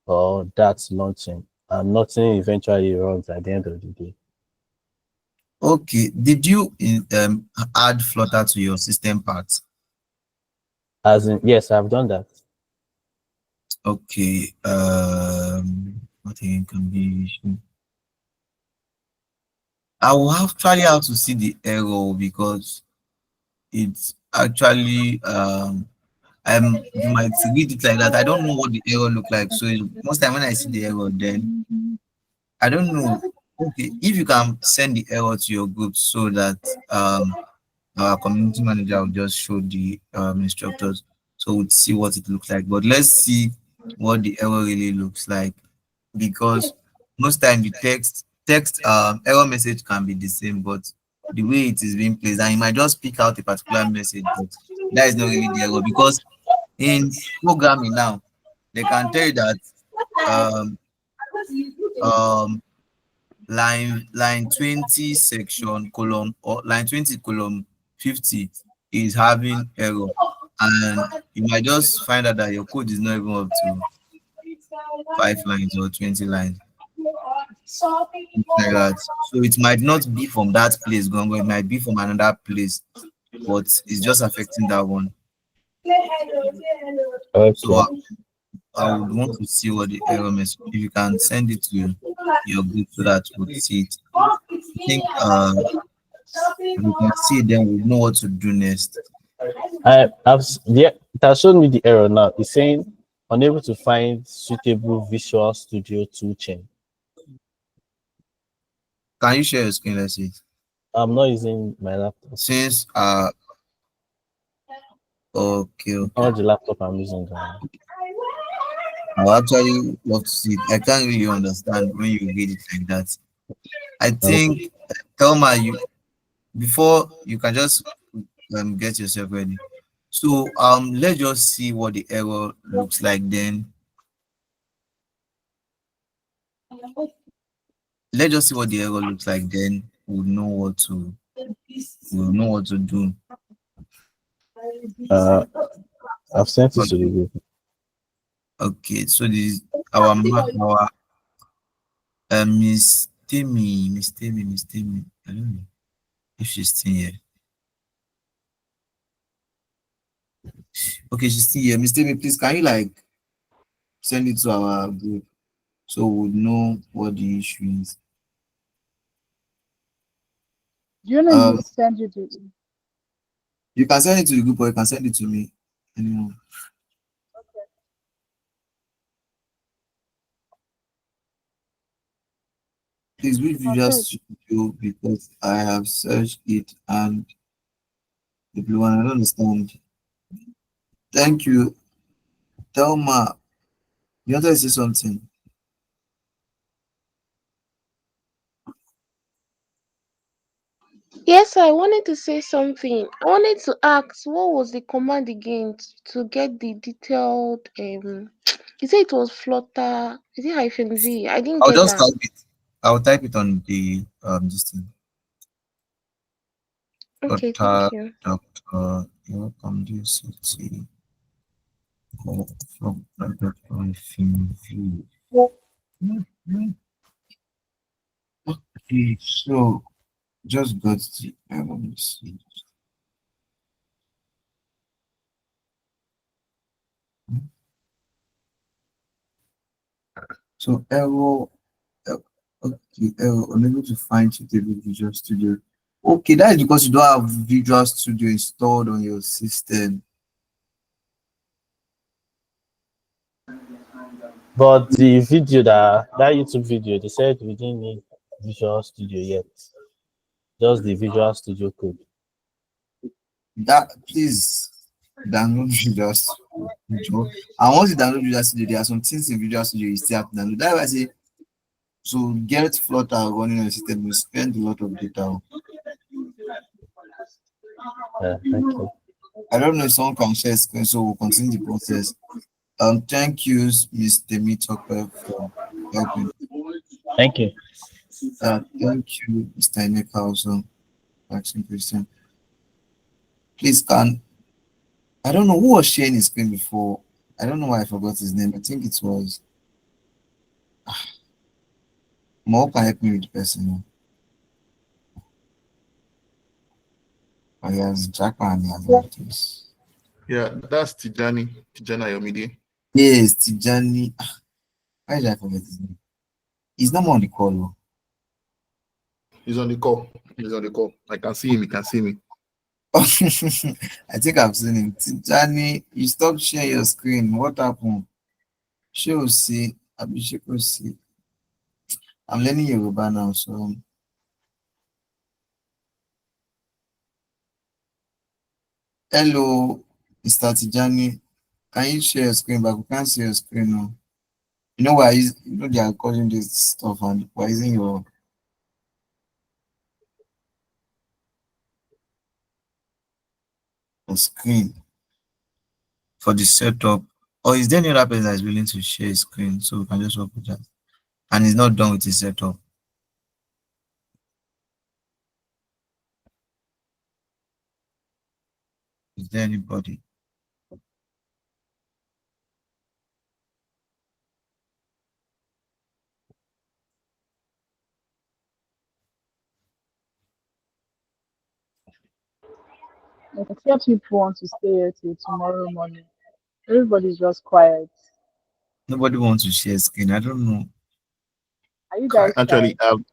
or dat launching, and nothing eventually runs at the end of the day. Okay, did you add Flutter to your system parts? As in, yes, I've done that. Okay, I think it can be. I will actually have to see the error, because it's actually you might read it like that. I don't know what the error look like. So most time when I see the error, then I don't know. Okay, if you can send the error to your group so that our community manager will just show the instructors, so we'll see what it looks like. But let's see what the error really looks like, because most time the text error message can be the same, but the way it is being placed, and you might just pick out a particular message, but that is not really the error. Because in programming now, they can tell you that line 20 section column, or line 20 column 50 is having error, and you might just find out that your code is not even up to 5 lines or 20 lines like that. So it might not be from that place going, it might be from another place, but it's just affecting that one. Okay. So I would want to see what the error message. If you can send it to your group so that we'll see it. I think if we can see it, then we'll know what to do next. It has shown me the error now. It's saying unable to find suitable Visual Studio toolchain. Can you share your screen? Let's see. I'm not using my laptop. Since okay. Not the laptop I'm using now. I actually love to see it. I can't really understand when you read it like that. I think Thelma, before you can just get yourself ready. So let's just see what the error looks like then. Let's just see what the error looks like, then we'll know what to do. I've sent it to the group. Okay, so this is our Miss Timmy. I don't know if she's still here. Okay, she's still here. Miss Timmy, please, can you send it to our group so we'll know what the issue is? Do you know you send it to me? You can send it to the group, or you can send it to me. Anyone. Okay. Please read Visual Studio, because I have searched it and the blue one I don't understand. Thank you. Thelma, you want to say something? Yes, I wanted to say something. I wanted to ask, what was the command again to get the detailed you said it was Flutter, is it -v? I didn't I'll get just that. type it. I'll type it on the this thing. Okay, thank you. Doctor welcome to city. From film view. Okay, so just got the let me see. So error, okay, error, unable to find suitable Visual Studio. Okay, that is because you don't have Visual Studio installed on your system. But the video that YouTube video, they said we didn't need Visual Studio yet. Just the Visual Studio code. That please download Visual Studio. And once you download Visual Studio, there are some things in Visual Studio you still have to download. That's why I say to get Flutter running on your system, you spend a lot of data. Okay. I don't know if someone can share screen, so we'll continue the process. Thank you, Mr. Mitope, for helping. Thank you. Thank you, Mr. Ineka, also asking question. Please can I don't know who was sharing his screen before. I don't know why I forgot his name. I think it was Mo can help me with the person. Oh, he has Jackman, he has this. Yeah, that's Tijani Ayomide. Yes, Tijani. Why did I forget his name? He's not more on the call. Though. He's on the call. He's on the call. I can see him. He can see me. I think I've seen him. Tijani, you stopped sharing your screen. What happened? She will see. Abhishek will see. I'm learning Yoruba now, so. Hello, Mr. Tijani. Can you share your screen? But we can't see your screen now. You know why? You know they are calling this stuff and why isn't your screen for the setup? Or is there any other person that is willing to share his screen so we can just work with that? And he's not done with his setup. Is there anybody? Except people want to stay here till tomorrow morning. Everybody's just quiet. Nobody wants to share screen. I don't know. Are you guys Actually, tired?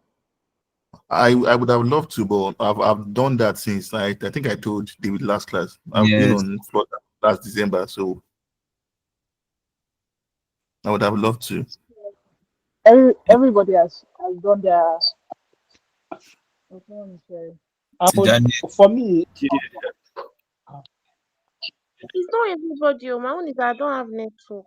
I would have loved to, but I've done that since I think I told David last class. I've been Yes. on Flutter last December, so I would have loved to. Everybody has done their. Tijani, For me, It's not everybody. My own is I don't have network.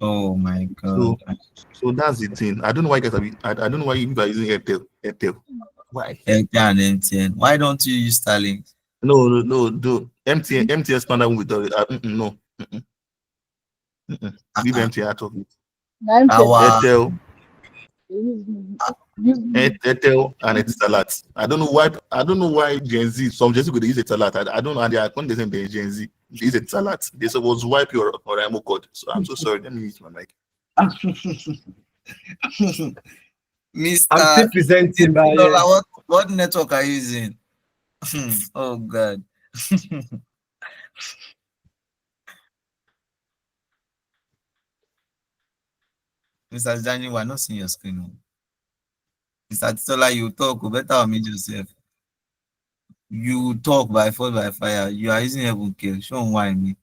oh my So god. so that's the thing. I don't know why you guys I don't know why you guys are using Airtel. Why? Airtel and MTN. Why don't you use Starlink? No. MTN standard with the no. Leave MTN out of it. Our Airtel Airtel and Etisalat. I don't know why Gen Z, some Gen Z could use Etisalat. I don't know, and they are condescending the Gen Z. They use Etisalat. They supposed to wipe your Oraimo code. So I'm so sorry. Let me use my mic. Mr. I'm still presenting, but yeah. What network are you using? Oh god. Mr. Daniel, we're not seeing your screen. No. Mr. Titola, you talk, better meet yourself. You talk by force by fire. You are using heaven kill. Show why me.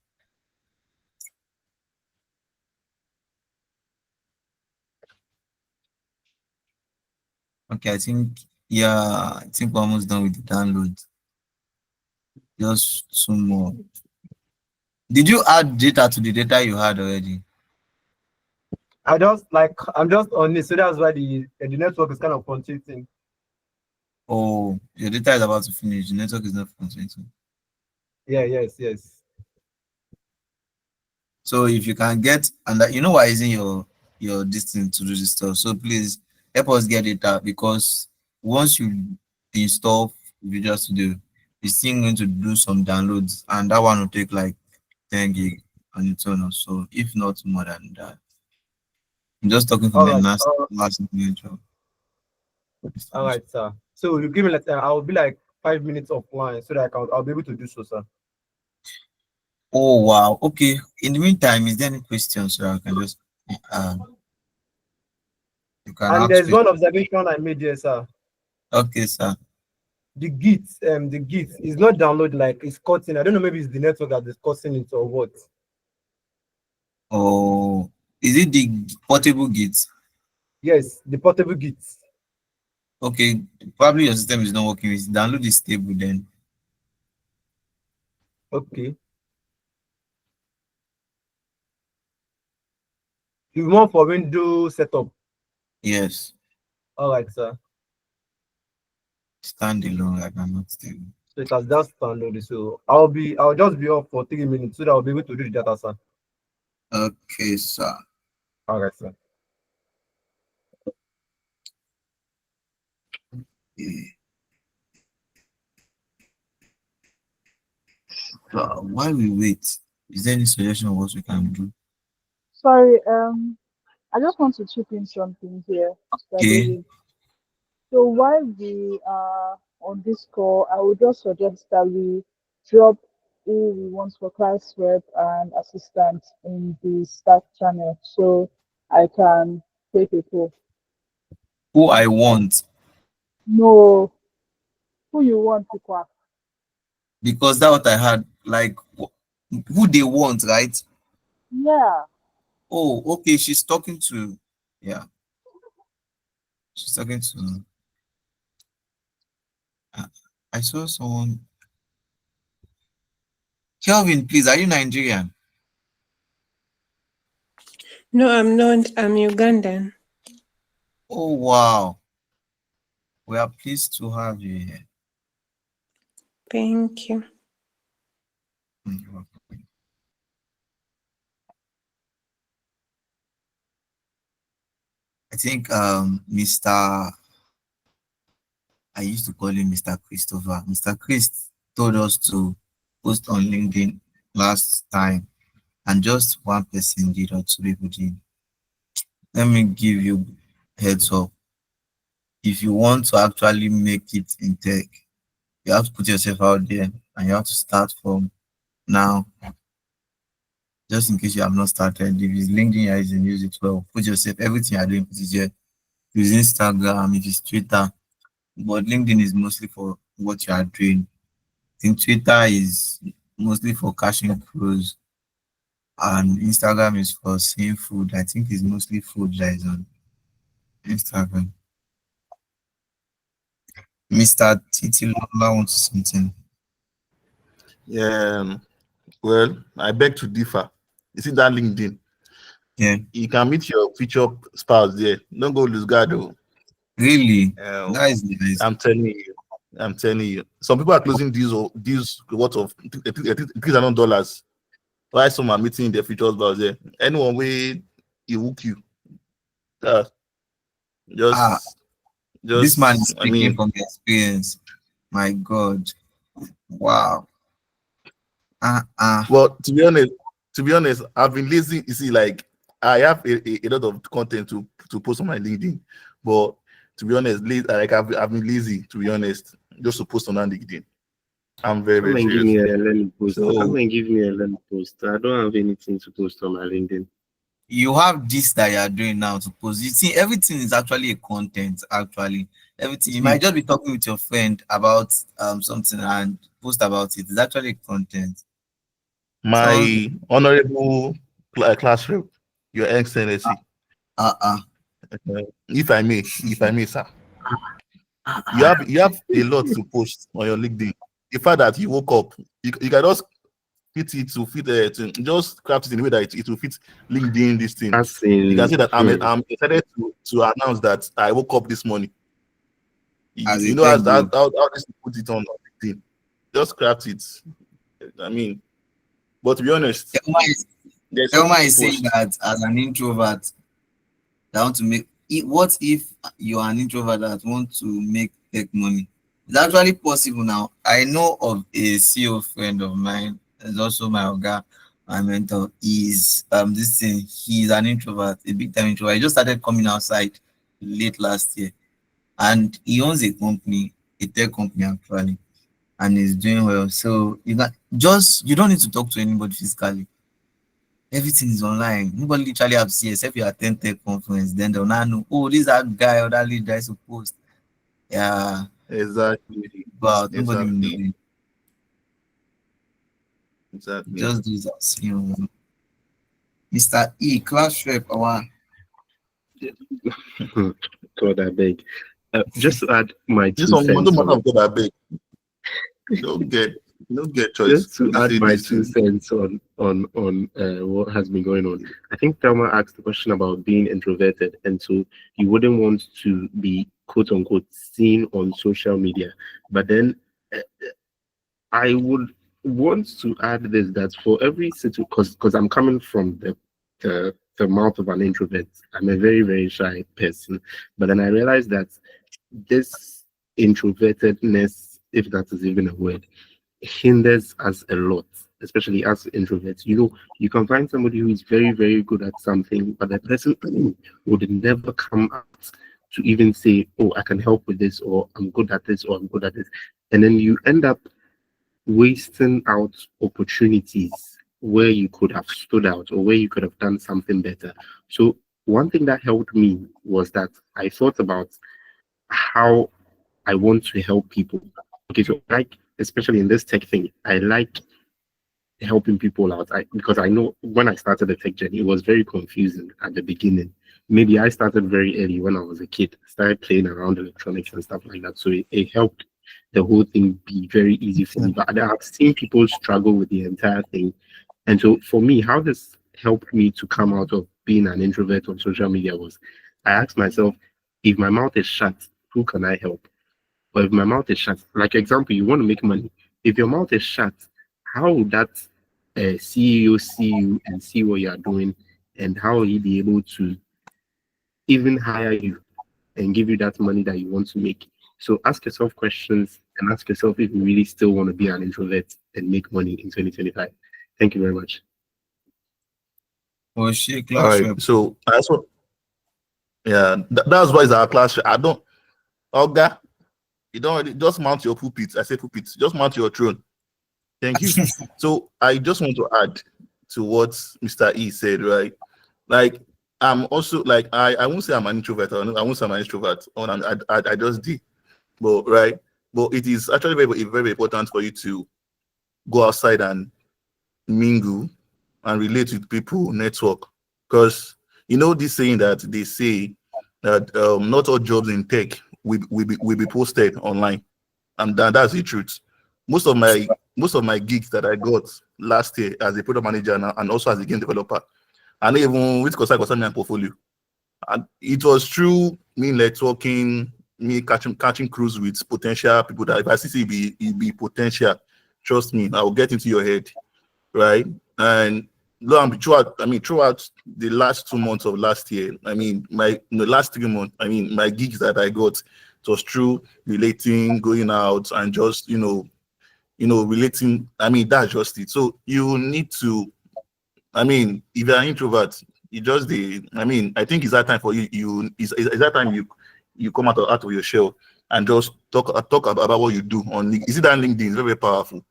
Okay, I think we're almost done with the download. Just 2 more. Did you add data to the data you had already? I'm just on it, so that's why the network is kind of fluctuating. Oh, your data is about to finish. The network is not fluctuating. Yeah, yes. So if you can get, and that, you know why isn't your distance to do this stuff. So please help us get data because once you install Visual Studio, it's still going to do some downloads, and that one will take like 10 gig on its own or so, if not more than that. I'm just talking from All a right. last minute job. All right, sir. So you give me like I'll be like 5 minutes offline so that I'll be able to do so, sir. Oh wow. Okay. In the meantime, is there any questions so I can just you can And ask there's questions? one observation I made here, sir. Okay, sir. The Git is not download like it's cutting. I don't know, maybe it's the network that is causing it or what. Oh, is it the portable Git? Yes, the portable Git. Okay, probably your system is not working. It's download is stable then. Okay. You want for Windows setup? Yes. All right, sir. Standalone, like I'm not stable. So it has just downloaded. So I'll just be off for 3 minutes so that I'll be able to do the data, sir. Okay, sir. All right, sir. While we wait, is there any suggestion of what we can do? Sorry, I just want to chip in something here, Mr. Okay. David. So while we are on this call, I would just suggest that we drop who we want for class rep and assistant in the staff channel so I can take a poll. Who I want, No, who you want to quack? because that's what I had. Like who they want, right? Yeah. Oh, okay. She's talking to, yeah. She's talking to. I saw someone. Kelvin, please, are you Nigerian? No, I'm not. I'm Ugandan. Oh wow. We are pleased to have you here. Thank you. You're welcome. I think Mr. I used to call him Mr. Christopher. Mr. Chris told us to post on LinkedIn last time, and just one person did or two people did. Let me give you heads up. If you want to actually make it in tech, you have to put yourself out there and you have to start from now. Just in case you have not started, if it's LinkedIn you're using, use it well. Put yourself, everything you're doing, put it here. Use Instagram, if it's Twitter, but LinkedIn is mostly for what you are doing. I think Twitter is mostly for caching crews, and Instagram is for seeing food. I think it's mostly food that is on Instagram. Mr. Titi Lola wants something. Yeah. Well, I beg to differ. You see that LinkedIn? Yeah. You can meet your future spouse there. Don't go lose guard though. Really? That is nice. I'm telling you. I'm telling you. Some people are closing these worth of $3,000. Why some are meeting their future spouse there? Anyone way you hook you. This man is I speaking mean, from experience. My God. Wow. Well, to be honest, I've been lazy. You see, like I have a lot of content to post on my LinkedIn, but to be honest, like I've been lazy, to be honest, just to post on LinkedIn. I'm very, Come very and give serious. me a let me post. So Come and give me a let me post. I don't have anything to post on my LinkedIn. You have this that you are doing now to post. You see, everything is actually a content. Actually, everything you might just be talking with your friend about something and post about it. It's actually content. So my honorable class rep, Your Excellency. If I may, sir. You have a lot to post on your LinkedIn. The fact that you woke up, you can just fit it to fit to just craft it in a way that it will fit LinkedIn this thing. You can say that I'm excited to announce that I woke up this morning. You know how this put it on LinkedIn. Just craft it. I mean, but to be honest, there's Elma something to is saying post. that as an introvert that want to make it, what if you are an introvert that want to make tech money? It's actually possible now. I know of a CEO friend of mine, is also my oga, my mentor. Is this thing, he's an introvert, a big time introvert. He just started coming outside late last year, and he owns a company, a tech company actually, and he's doing well. So you don't need to talk to anybody physically. Everything is online. Nobody literally have to see except you attend tech conference. Then they'll now know, oh, this is that guy or that lead that is supposed. Yeah, Exactly. but nobody will know Exactly. it. Exactly. Just do that, Mr. E, class rep, one. God, I beg. Just to add my This two one, no cents matter on of God, I beg. You don't get choice just to to be add saying my this two thing. cents on what has been going on. I think Thelma asked the question about being introverted, and so you wouldn't want to be quote unquote seen on social media. But then uh, I would want to add this, that for every situation, because I'm coming from the mouth of an introvert. I'm a very, very shy person. But then I realized that this introvertedness, if that is even a word, hinders us a lot, especially as introverts. You can find somebody who is very, very good at something, but the person would never come out to even say, oh, I can help with this, or I'm good at this, or I'm good at this. And then you end up wasting out opportunities where you could have stood out or where you could have done something better. So one thing that helped me was that I thought about how I want to help people. Okay, so like especially in this tech thing, I like helping people out. Because I know when I started the tech journey, it was very confusing at the beginning. Maybe I started very early when I was a kid, started playing around electronics and stuff like that. So it helped the whole thing be very easy for me. But I've seen people struggle with the entire thing. And so for me, how this helped me to come out of being an introvert on social media was I asked myself, if my mouth is shut, who can I help? But if my mouth is shut, like example, you want to make money. If your mouth is shut, how would that CEO see you and see what you are doing, and how will he be able to even hire you and give you that money that you want to make? So ask yourself questions and ask yourself if you really still want to be an introvert and make money in 2025. Thank you very much. Oh shit, All class right. rep. So that's why it's our class. I don't, Olga, you don't really, just mount your pulpit. I say pulpit. Just mount your throne. Thank you. So I just want to add to what Mr. E said, right? Like I'm also like I won't say I'm an introvert. I won't say I'm an introvert. I just did, but right. But it is actually very very important for you to go outside and mingle and relate with people, network, because this saying that they say that not all jobs in tech will be posted online, and that's the truth. Most of my gigs that I got last year as a product manager and also as a game developer, and even with concern my portfolio, and it was through me networking, me catching crews with potential people that if I see it be potential, trust me, I will get into your head, right? And lo and throughout the last 2 months of last year, the last 3 months, my gigs that I got, it was through relating, going out, and just relating. That's just it. So you need to, if you're an introvert, you just I think it's that time for you. It's that time you come out of your shell and just talk about what you do on. Is it that LinkedIn? It's very, very powerful.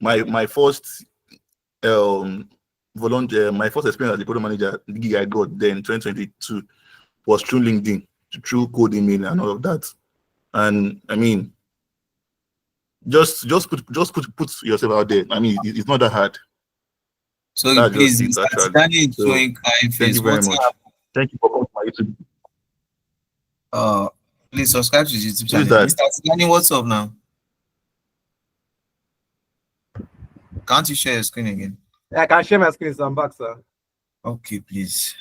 My first volunteer, my first experience as a product manager, the gig I got then 2022 was through LinkedIn, through code email and all of that. And just put yourself out there. It's not that hard. So That's just please, it, Mr. actually. Tijani is So showing kind thank face. you very What's much. up? Thank you for coming to my YouTube. Please subscribe to his YouTube Who is channel. that? Mr. Tijani, what's up now? Can't you share your screen again? I can share my screen, so I'm back, sir. Okay, please.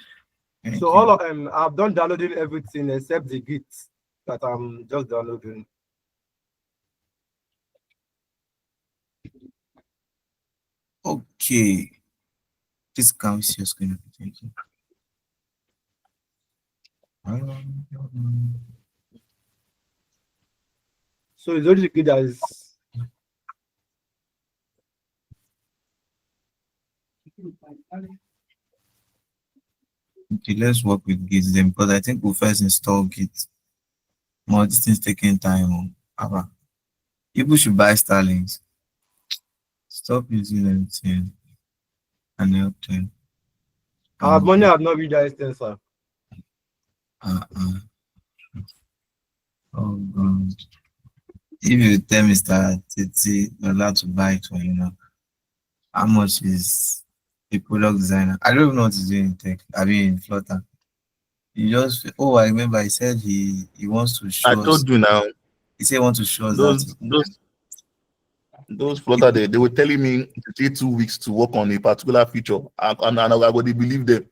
Thank So you. all of I've done downloading everything except the Git that I'm just downloading. Okay. Please can we see your screen? Thank you. So it's only Git that is. Okay, let's work with Git then because I think we'll first install Git. More this thing's taking time. People should buy Starlings. Stop using anything and help them. Our money have not reached that extent, sir. Oh God. If you tell Mr. Titi you're allowed to buy it for how much is a product designer? I don't even know what he's doing in tech. I mean in Flutter. He just I remember he said he wants to I show us. told you now. He said he wants to show us that Those Flutter they were telling me to take 2 weeks to work on a particular feature, and I would believe them.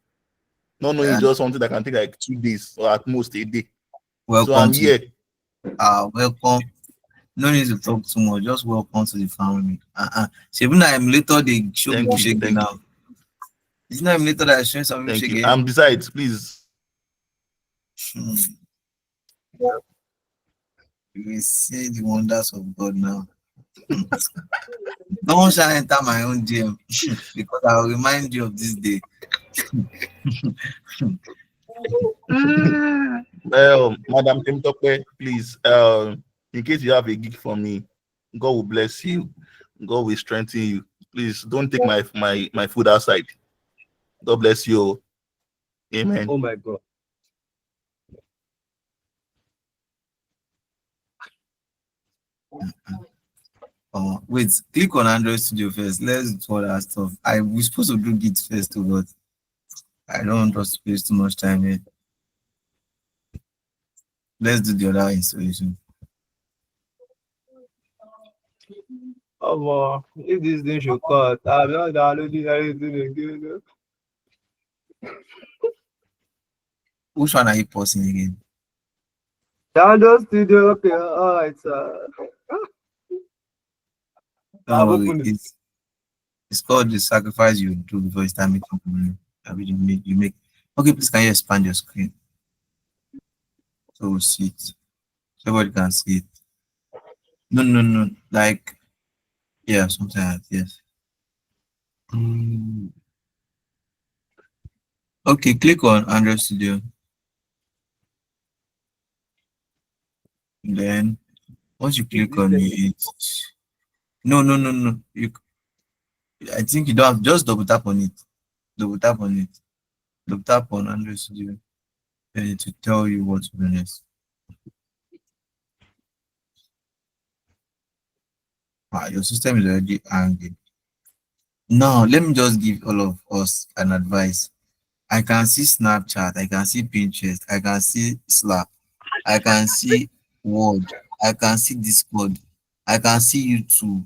Not knowing it's just something that can take like 2 days or at most a day. So I'm here. Welcome. No need to talk too much. Just welcome to the family. So even the emulator they show people shaking now. It's not emulator that is showing some people shaking. And besides, please. You will see the wonders of God now. No one shall enter my own DM because I will remind you of this day. Well, Madam Temtope, please, in case you have a gig for me, God will bless you. God will strengthen you. Please don't take my food outside. God bless you. Amen. Oh my God. Wait, click on Android Studio first. Let's do all that stuff. We're supposed to do Git first too, but I don't want us to waste too much time here. Let's do the other installation. Oh, if this thing should cut, I'm not downloading anything again. Which one are you pausing again? Download Studio, okay, all right, sir. Don't worry, it's called the sacrifice you do before you start making money. You make. Okay, please can you expand your screen so we'll see it. So everybody can see it. No. Like, yeah, something like that, yes. Okay, click on Android Studio. Then once you click on it, no. I think you don't have, just double tap on it. Double tap on Android Studio. And it will tell you what to do next. Your system is already angry. Now, let me just give all of us an advice. I can see Snapchat, I can see Pinterest, I can see Slack, I can see Word, I can see Discord, I can see YouTube.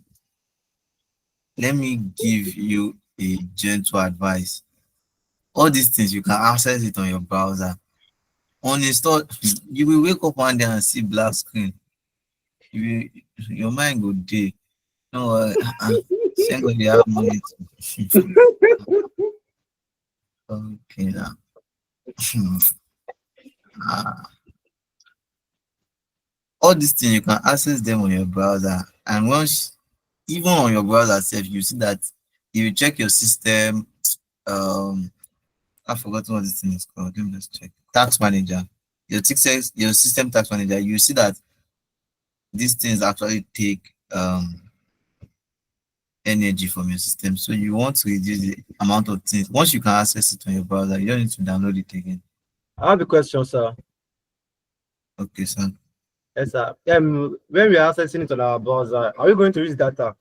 Let me give you a gentle advice. All these things, you can access it on your browser. Uninstall, you will wake up one day and see black screen. Your mind go day. No, thank God you have money. Okay, now. All these things you can access them on your browser, and once even on your browser itself, you see that if you check your system, I've forgotten what this thing is called. Let me just check. Tax manager, your system tax manager, you see that these things actually take energy from your system. So you want to reduce the amount of things. Once you can access it on your browser, you don't need to download it again. I have a question, sir. Okay, sir. Yes, sir. When we are accessing it on our browser, are we going to use data?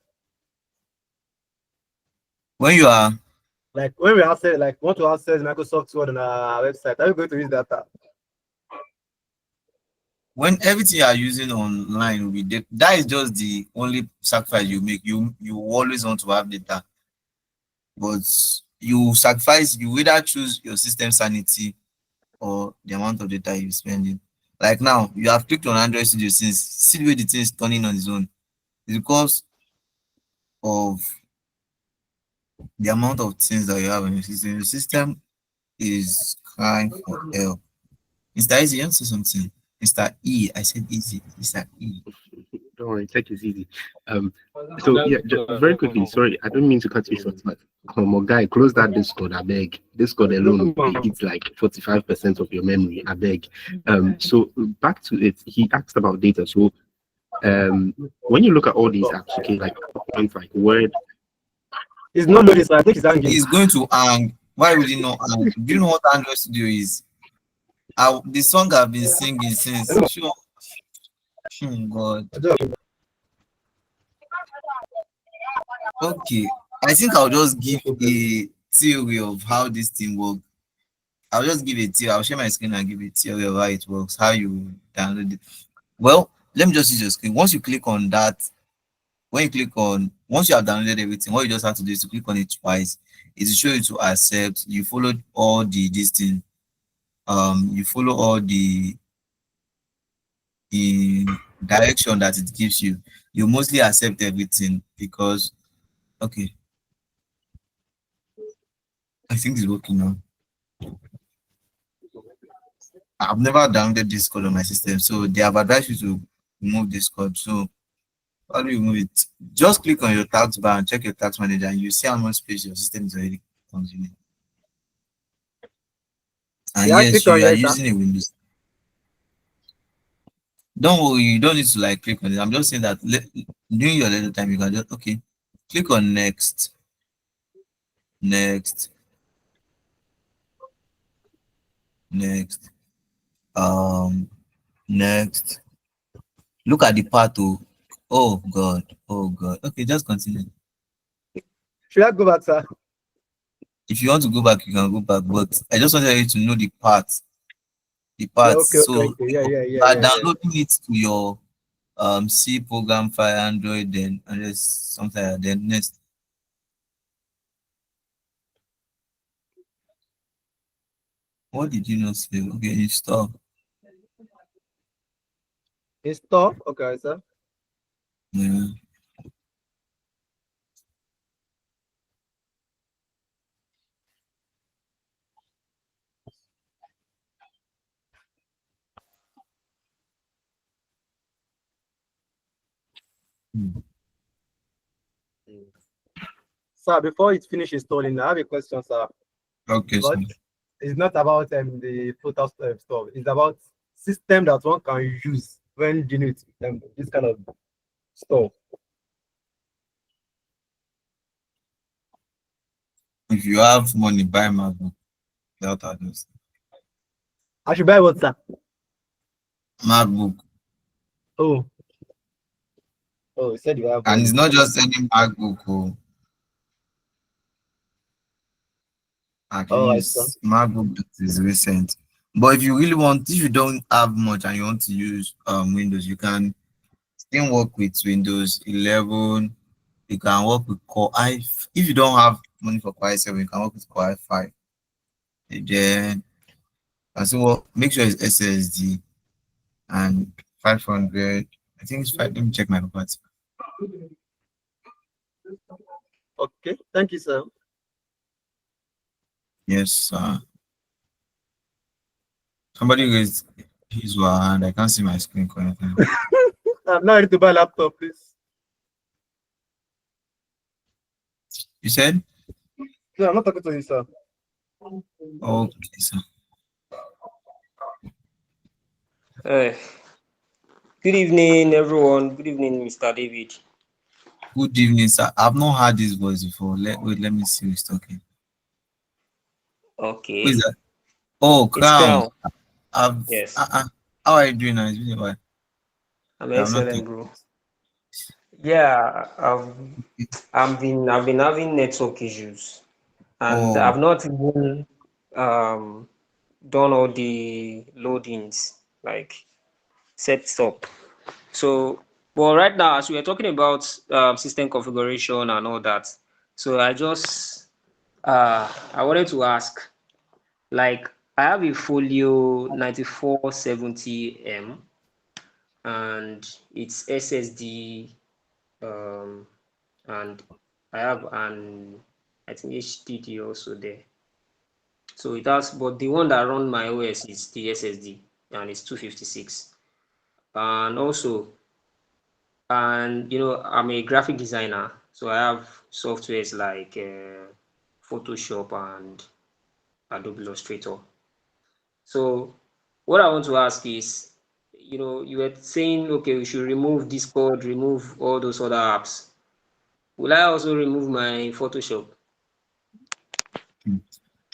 When you are when we access, want to access Microsoft Word on our website, are we going to use data? When everything you are using online will be data, that is just the only sacrifice you make. You always want to have data, but you either choose your system sanity or the amount of data you're spending. Like now, you have clicked on Android Studio since see the way the thing is turning on its own. It's because of the amount of things that you have in your system. Your system is crying for help. Mr. Easy, you want to say something? Mr. E, I said easy. Mr. E. Don't worry, take it easy. So yeah, very quickly. Sorry, I don't mean to cut you short, but my guy, close that Discord. I beg. Discord alone eats like 45% of your memory. I beg. So back to it. He asked about data. So when you look at all these apps, okay, like Word. It's not loading, so I think it's hanging. He's going to hang. Why would he not hang? Do you know what Android Studio is? The song I've been singing since. Sure. God. Okay. I think I'll just give a theory of how this thing works. I'll just give a theory. I'll share my screen and give a theory of how it works, how you download it. Well, let me just use your screen. Once you click on that, once you have downloaded everything, what you just have to do is to click on it twice. It will show you to accept. You followed all this thing. You follow all the direction that it gives you. You mostly accept everything because, okay, I think it's working now. I've never downloaded this code on my system, so they have advised you to remove this code. So how do you remove it? Just click on your task bar and check your task manager, and you see how much space your system is already consuming. And yes, you are using a Windows. Don't worry, you don't need to like click on it. I'm just saying that during your little time, you can just click on next. Next. Look at the path. Oh God. Okay, just continue. Should I go back, sir? If you want to go back, you can go back. But I just wanted you to know the path. The path. Yeah, okay, so yeah. Downloading it to your C program file, Android, then and just something like that. Then next. What did you not say? Okay, install. Install? Okay, sir. Yeah. Sir, before it finishes installing, I have a question, sir. Okay, but it's not about the Flutter stuff. It's about system that one can use when dealing with this kind of stuff. If you have money, buy MacBook without others. I should buy what, sir? MacBook. Oh, you said you have. And it's not just any MacBook. At least MacBook that is recent. But if you don't have much and you want to use Windows, you can still work with Windows 11. You can work with Core i. If you don't have money for Core i7, you can work with Core i5. Then make sure it's SSD and 500. I think it's 5. Let me check my property. Okay, thank you, sir. Yes, sir. Somebody raised his hand. I can't see my screen correctly. I'm not ready to buy a laptop, please. You said? No, I'm not talking to you, sir. Okay, sir. Good evening, everyone. Good evening, Mr. David. Good evening, sir. I've not heard this voice before. Let me see who's talking. Okay. Who is that? Oh, Crown. Yes. How are you doing now? It's been a while. I'm excellent, bro. Yeah, I've been having network issues, and I've not even done all the loadings, like set up. So, well, right now, as we are talking about system configuration and all that, so I wanted to ask, like, I have a Folio 9470M, and it's SSD, and I have I think HDD also there. So it has, but the one that run my OS is the SSD, and it's 256. And also, and I'm a graphic designer, so I have softwares like Photoshop and Adobe Illustrator. So what I want to ask is, you were saying, okay, we should remove Discord, remove all those other apps. Will I also remove my Photoshop?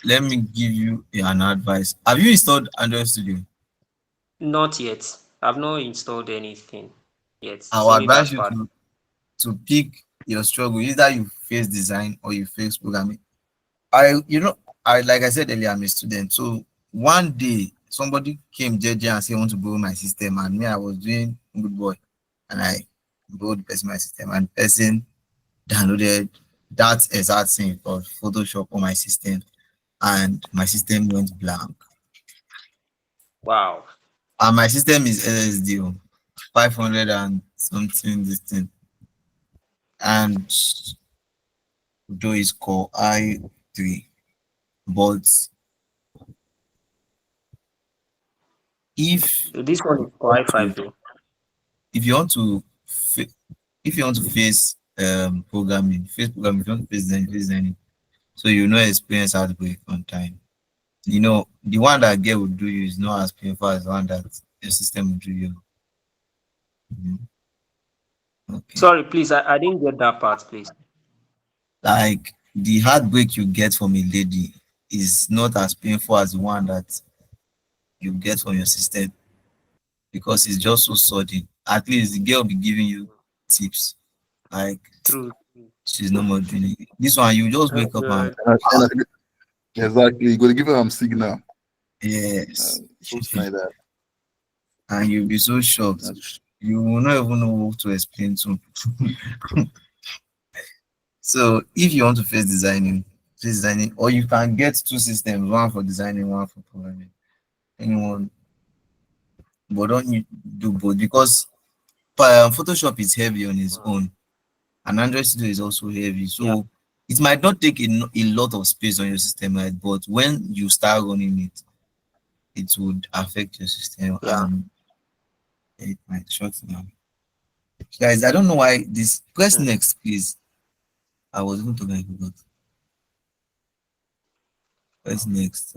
Let me give you an advice. Have you installed Android Studio? Not yet. I've not installed anything yet. It's I'll only advise that you part. to pick your struggle. Either you face design or you face programming. I like I said earlier, I'm a student. So one day somebody came JJ and said, I want to borrow my system, and me, I was doing good boy, and I borrowed the person my system, and the person downloaded that exact thing called Photoshop on my system, and my system went blank. Wow. And my system is LSD, 500 and something this thing, and though it's called i3, but if This one is for i5 though. if you want to if you want to face programming, if you want to face designing, so you know experience outbreak on time. The one that girl will do you is not as painful as the one that your system will do you. Okay. Sorry, please, I didn't get that part, please. Like the heartbreak you get from a lady is not as painful as the one that you get from your system, because it's just so sudden. At least the girl will be giving you tips. Like, True. she's no more doing it. This one, you just wake up and exactly, you gotta give them signal. yes, Something like that. and you'll be so shocked. You will not even know what to explain to. So if you want to face designing, or you can get two systems, one for designing, one for programming. Anyone, but don't you do both, because Photoshop is heavy on its own, and Android Studio is also heavy. So it might not take a lot of space on your system, right? But when you start running it, it would affect your system, and it might shut down. Guys, I don't know why this. Press next, please. I was going to like that. Press next.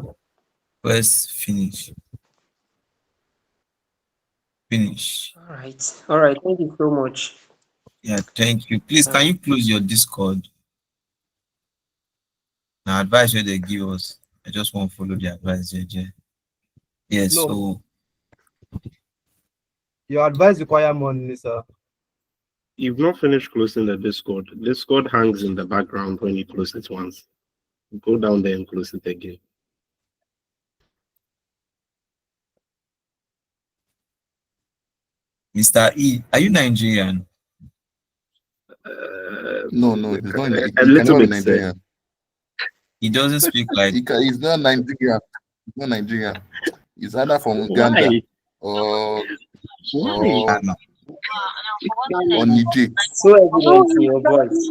Press finish. Finish. All right. Thank you so much. Yeah, thank you. Please, can you close your Discord? Now, advice where they give us. I just want to follow the advice, JJ. Yes, No. so Your advice require money, sir. You've not finished closing the Discord. Discord hangs in the background when you close it once. Go down there and close it again. Mr. E, are you Nigerian? No, he's not. He A can little never be bit, Nigerian. He doesn't speak like. He's not Nigerian. He's not Nigerian. He's either from Uganda or Niger. So evident in your voice.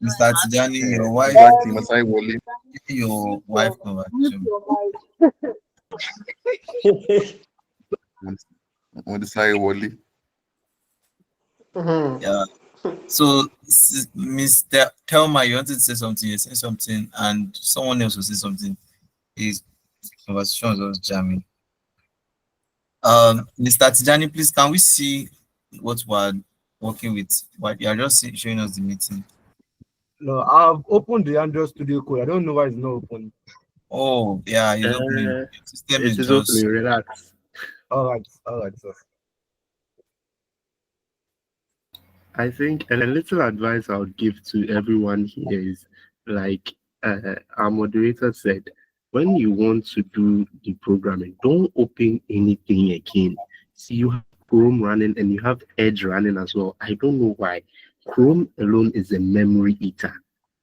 Mr. Tijani, your wife. Exactly, Masai Woli. Your wife conversation. Masai Woli. Yeah. So, Mr. Telma, you wanted to say something, you say something, and someone else will say something. His conversation was jamming. Mr. Tijani, please, can we see what we're working with? What you are just showing us the meeting. No, I've opened the Android Studio Code. I don't know why it's not open. Oh, yeah, it's opening. System It is just opening. Relax. All right, sir. I think a little advice I would give to everyone here is, like our moderator said, when you want to do the programming, don't open anything again. See, you have Chrome running and you have Edge running as well. I don't know why. Chrome alone is a memory eater.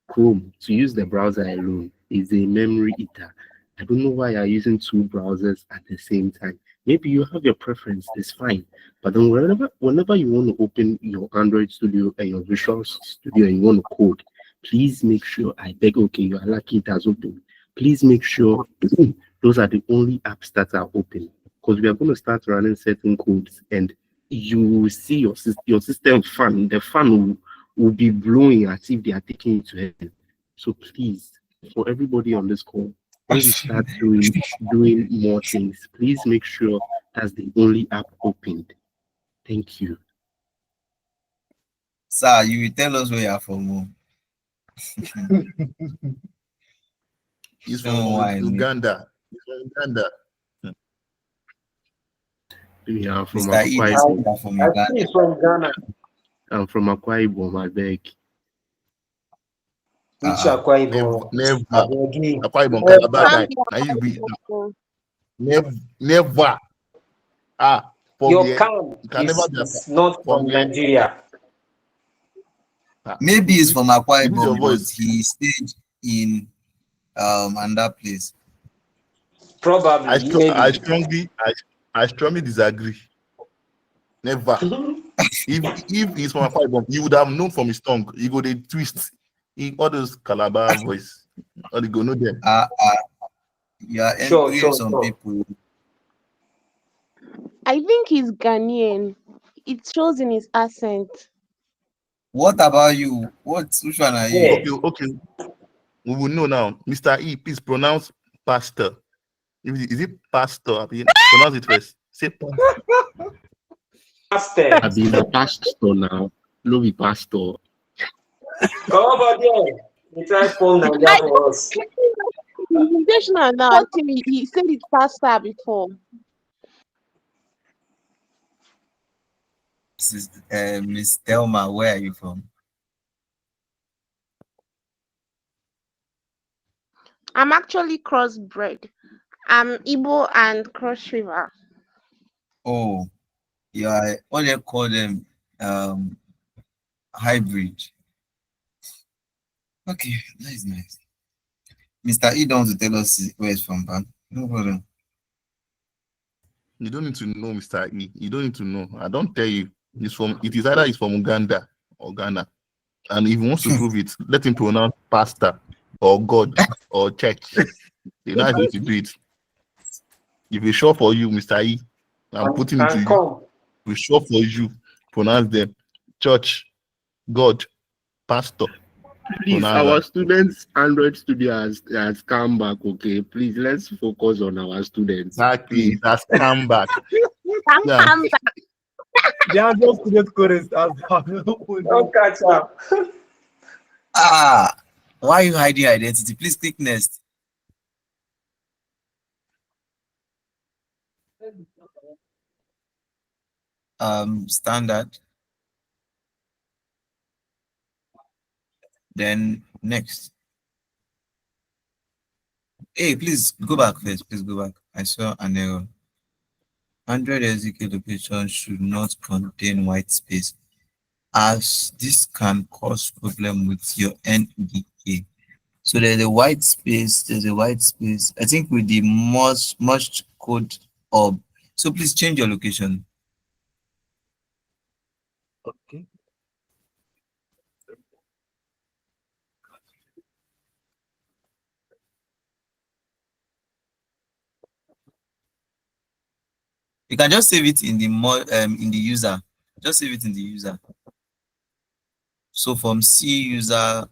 Chrome, to use the browser alone, is a memory eater. I don't know why you're using two browsers at the same time. Maybe you have your preference, it's fine. But then whenever you want to open your Android Studio and your Visual Studio and you want to code, Please make sure, I beg, okay, you are lucky it has opened. Please make sure those are the only apps that are open, because we are going to start running certain codes and you will see your system fan, the fan will be blowing as if they are taking it to heaven. So please, for everybody on this call, when we start doing more things, please make sure that's the only app opened. Thank you. Sir, you will tell us where you are from. He's from Uganda. He's from Uganda. Yeah, from Mr. Akwa Eden Ibom. from Uganda. He's from Ghana. I'm from Akwa Ibom, I beg. Which Akwa Ibom? Never. Abegi. Akwa Ibom, Calabar guy. Now you be never. Your camp you can never be is not from Nigeria. Maybe he's from Akwa Your Ibom, but voice. he stayed in that place. Probably. I strongly disagree. Never. if he's from Akwa Ibom, you would have known from his tongue. You go the twist in all those Calabar voice. Or you go know them. You are entering some people. I think he's Ghanaian. It shows in his accent. What about you? Which one are you? Okay. We will know now. Mr. E, please pronounce pastor. Is it pastor? Pronounce it first. Say pastor. I be the pastor now. No be pastor. Come over there. He tried phone Nigeria for us. Intentional now. I think he said it faster before. Miss Thelma, where are you from? I'm actually crossbred. I'm Igbo and Cross River. Oh, yeah. What do you call them? Hybrid. Okay, that is nice. Mr. E don't want to tell us where it's from, man. No problem. You don't need to know, Mr. E. You don't need to know. I don't tell you. It is either he's from Uganda or Ghana. And if he wants to prove it, let him pronounce pastor or God or church. You know how to do it. If it's sure for you, Mr. E, I'm putting it to you. If it's sure for you, pronounce them. Church, God, pastor. Please, our students' Android studio has come back, okay? Please, let's focus on our students. Exactly, it has come back. Come back. The Android student chorus has Don't catch up. Why are you hiding your identity? Please click next. Standard. Then next. Hey, please go back first. Please go back. I saw an error. Android SDK location should not contain white space, as this can cause problem with your NDK. So there's a white space. I think with the merged code of. So please change your location. Okay. You can just save it in the user. Just save it in the user. So from C user,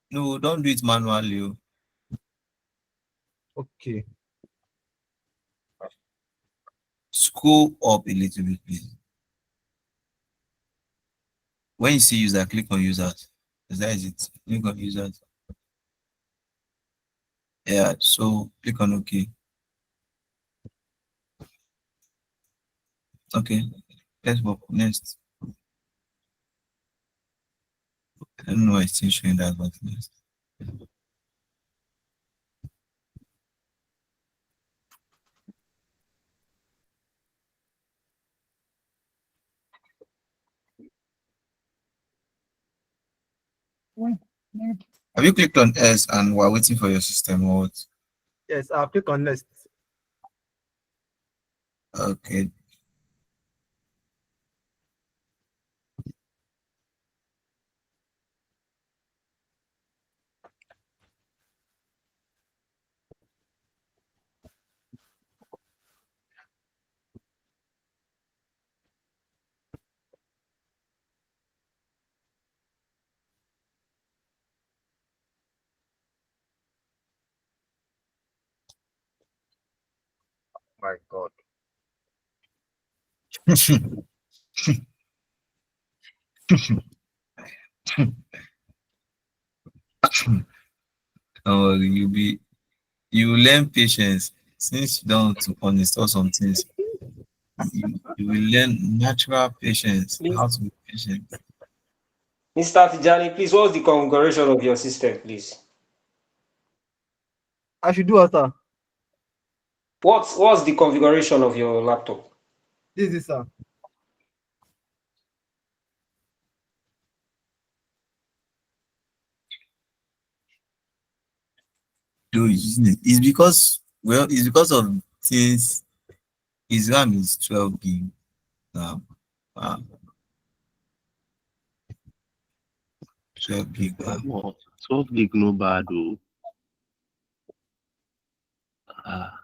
no, don't do it manually. Okay. Scroll up a little bit, please. When you see user, click on users. That is it. Click on users. Yeah, so click on OK. Okay, let's go next. I don't know why it's still showing that, but next. Have you clicked on S and we're waiting for your system or what? Yes, I'll click on next. Okay. My God. Oh, you learn patience since you don't want to uninstall some things. You will learn natural patience, Please, how to be patient. Mr. Tijani, please, what's the configuration of your system, please? I should do what, sir? What's the configuration of your laptop? This is sir. Do it's because it's because of things. His RAM is 12 gig now. Wow, 12 gig. Wow. 12 gig no bad though.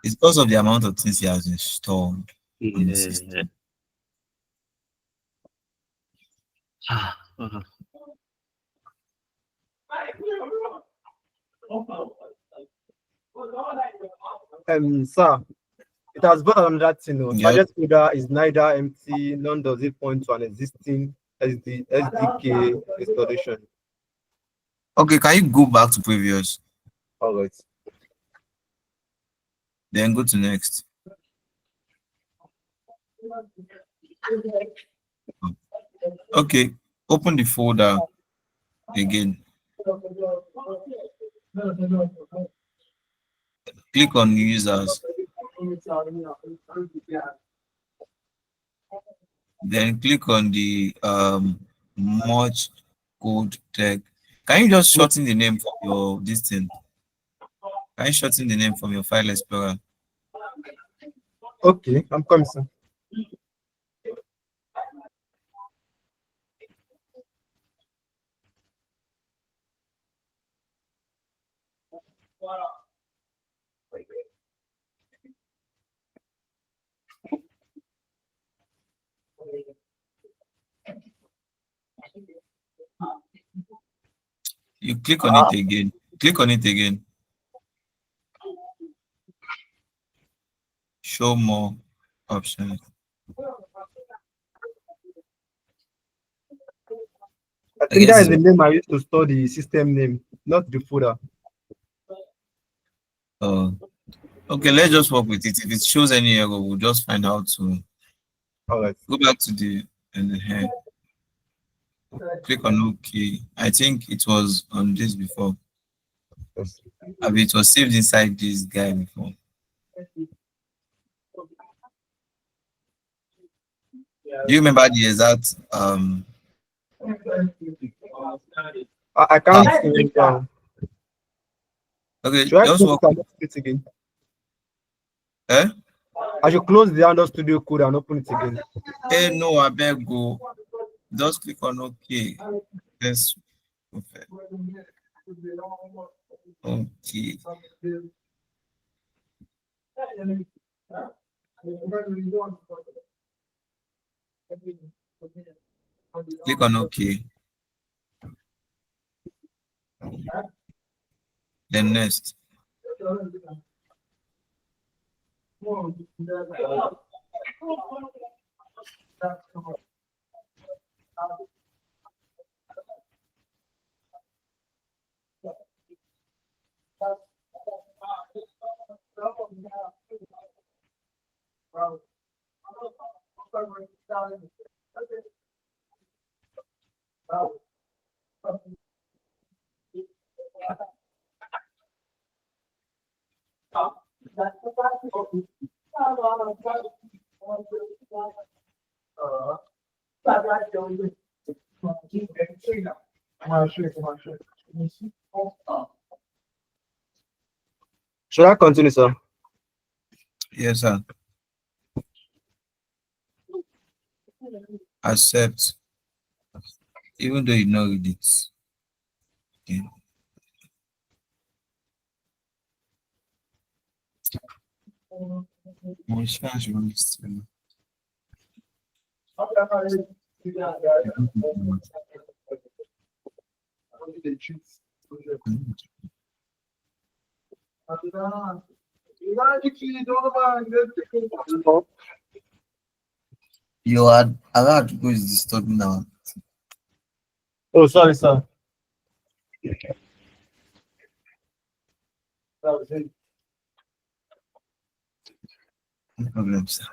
It's because of the amount of things he has installed on the system. Sir, it has brought another thing. Yep. Target folder is neither empty, nor does it point to an existing SDK installation. Okay, can you go back to previous? All right. Then go to next. Okay, open the folder again. Click on users. Then click on the merge code tag. Can you just shorten the name from your this thing? Can you shorten the name from your file explorer? Okay, I'm coming, sir. You click on it again. Click on it again. Show more options. I think that is the name I used to store the system name, not the folder. Okay, let's just work with it. If it shows any error, we'll just find out to go back to the head. Click on OK. I think it was on this before. I mean, it was saved inside this guy before. Do you remember the exact I can't see it down. Okay, should I just close work. it again? Eh? I should close the Android Studio Code and open it again. Hey, no, I beg go. Just click on OK. Yes. Okay. Okay. Click on OK. Then next. Should I continue, sir? Yes, sir. Accept. Even though you know it. Okay. You are allowed to go is disturbing now. Oh, sorry, sir. That was it. No problem, sir.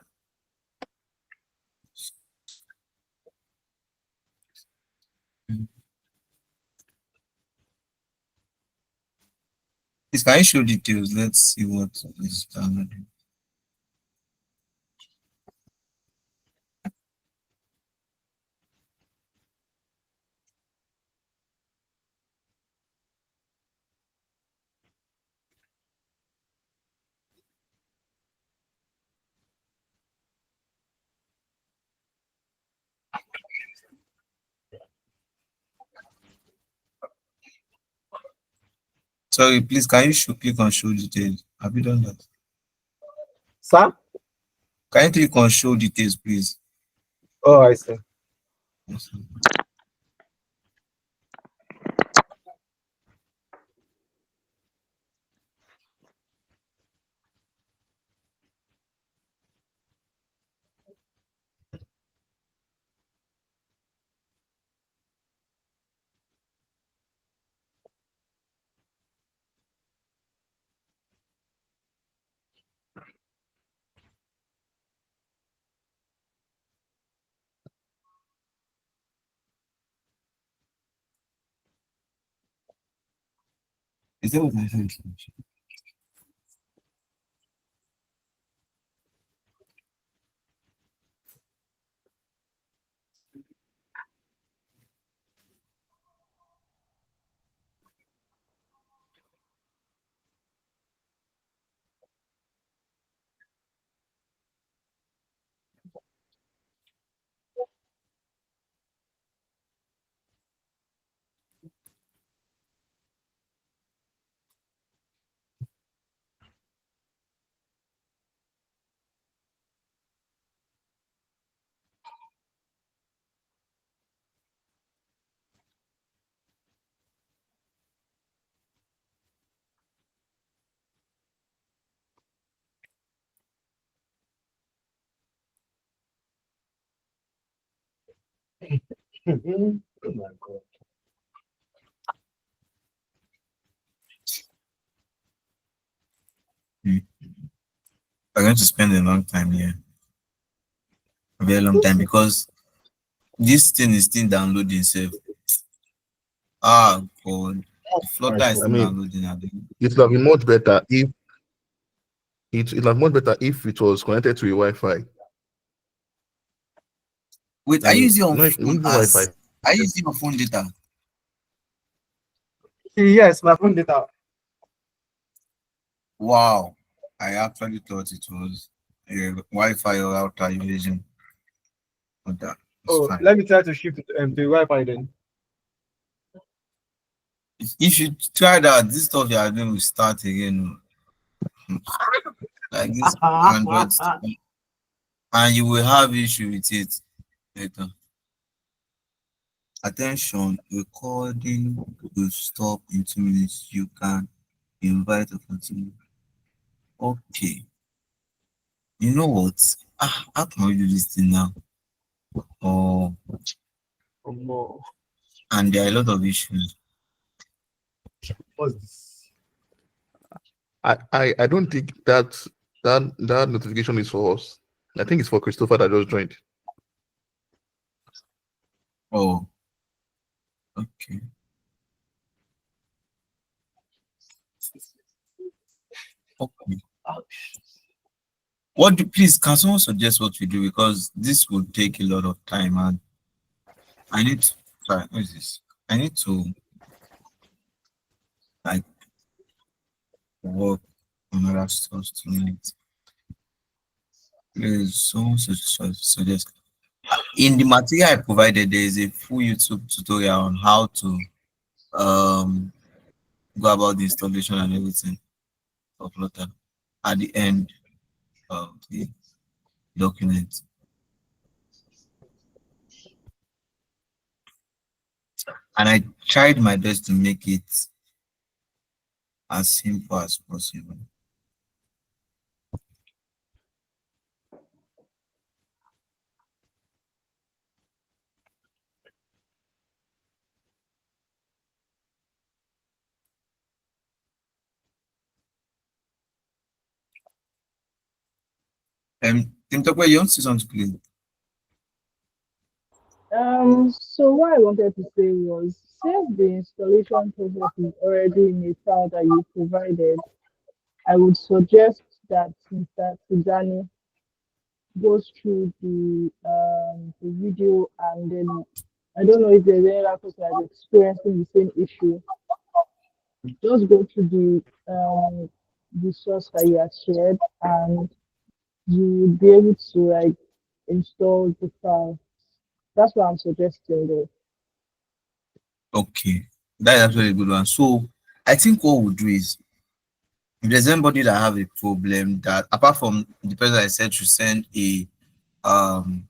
Please, can you show details? Let's see what is downloading. Sorry, please, can you click on show details? Have you done that? Sir? Can you click on show details, please? Oh, I see. Yes, is that what I said? Oh my God. I'm going to spend a long time here. A very long time because this thing is still downloading itself. Ah, God. The Flutter is I still mean, downloading. it would have been much better if it would have been much better if it was connected to a Wi-Fi. Wait, are you And using your not phone even Wi-Fi. are you using your phone data? Yes, my phone data. Wow. I actually thought it was a Wi-Fi or router you're using. But that is Oh, fine. let me try to shift to Wi-Fi then. If you try that, this stuff you are doing will start again. Like this Android stuff. And you will have issue with it later. Attention, recording will stop in 2 minutes. You can invite or continue. Okay. You know what? How can we do this thing now? Oh, No. and there are a lot of issues. What's this? I don't think that notification is for us. I think it's for Christopher that just joined. Oh, okay. Okay. Please, can someone suggest what we do? Because this will take a lot of time and I need to try. What is this? I need to like work on other stuff tonight. Please, someone suggest. In the material I provided, there is a full YouTube tutorial on how to go about the installation and everything of Flutter at the end of the document. And I tried my best to make it as simple as possible. Tim Tokwe, you want to say something, please? So what I wanted to say was, since the installation process is already in a file that you provided, I would suggest that Mr. Tijani goes through the video, and then I don't know if there's any other person that's experiencing the same issue. Just go to the source that you have shared, and you will be able to like install the file. That's what I'm suggesting though. Okay, that is actually a good one. So I think what we'll do is, if there's anybody that have a problem, that apart from the person I said should send um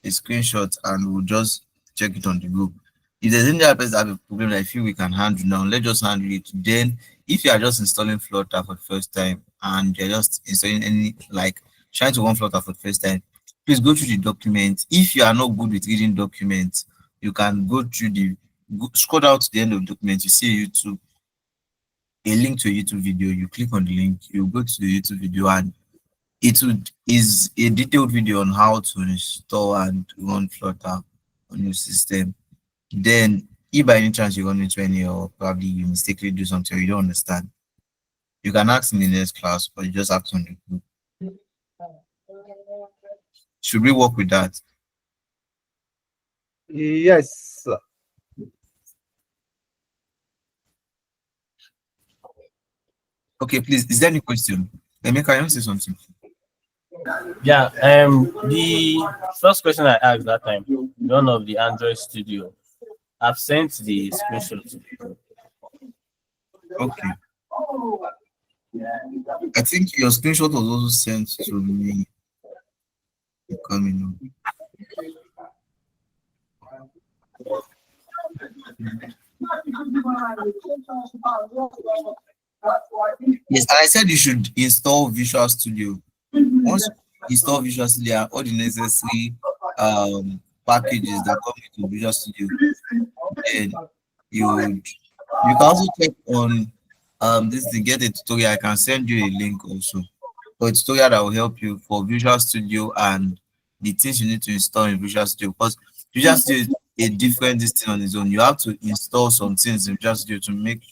a screenshot and we'll just check it on the group. If there's any other person that have a problem that I feel we can handle now, let's just handle it. Then if you are just installing Flutter for the first time and you're just installing any, like trying to run Flutter for the first time, please go through the document. If you are not good with reading documents, you can go through scroll down to the end of the document. You see a link to a YouTube video. You click on the link, you go to the YouTube video, and is a detailed video on how to install and run Flutter on your system. Then, if by any chance you run into any, or probably you mistakenly do something or you don't understand, you can ask in the next class, or you just ask on the group. Should we work with that? Yes, sir. Okay, please. Is there any question? Emeka, can you say something? Yeah, the first question I asked that time, one of the Android Studio, I've sent the screenshot to you. Okay. I think your screenshot was also sent to me. Coming on. Yes, and I said you should install Visual Studio. Once you install Visual Studio, all the necessary packages that come into Visual Studio, then you can also check on this to get a tutorial. I can send you a link also for a tutorial that will help you for Visual Studio and the things you need to install in Visual Studio, because Visual Studio is a different this thing on its own. You have to install some things in Visual Studio to make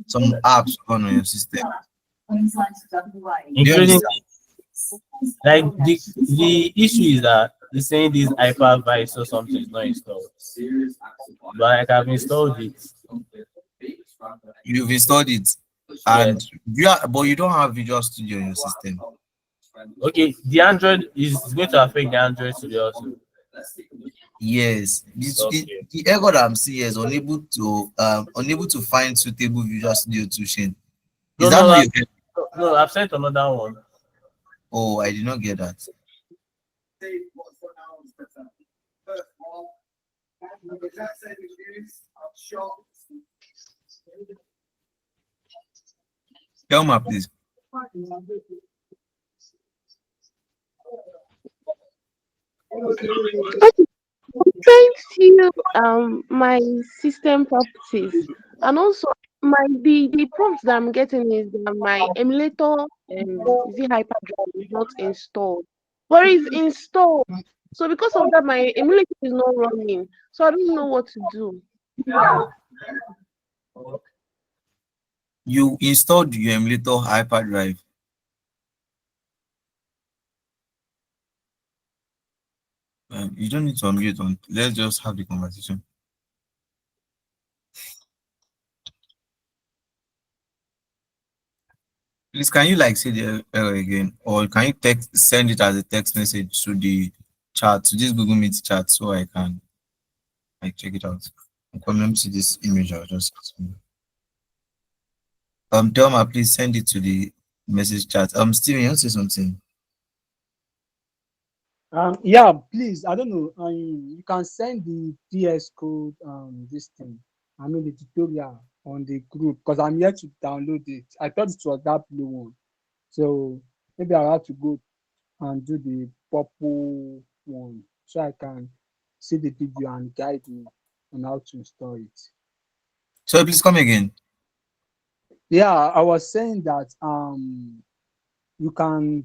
some apps run on your system. Including, like, the issue is that it's saying this hypervisor or something is not installed. But like, I've installed it. You've installed it, and but you don't have Visual Studio in your system. Okay, the Android is going to affect the Android Studio also. Yes, the error that I'm seeing is unable to find suitable Visual Studio tuition. Is that not your? No, I've sent another one. Oh, I did not get that. Kelma, please. Trying to my system properties, and also the prompts that I'm getting is that my emulator is it hyperdrive is not installed, but it's installed. So because of that, my emulator is not running. So I don't know what to do. You installed your emulator hyperdrive. You don't need to unmute on. Let's just have the conversation. Please, can you say the error again, or can you send it as a text message to the chat, to this Google Meet chat, so I can check it out. Let me see this image. I'll just Delma, please send it to the message chat. Steven, you want to say something? Yeah, please. I don't know. You can send the PS code. This thing. I mean the tutorial on the group, because I'm yet to download it. I thought it was that blue one, so maybe I have to go and do the purple one so I can see the video and guide me on how to install it. So please come again. Yeah, I was saying that you can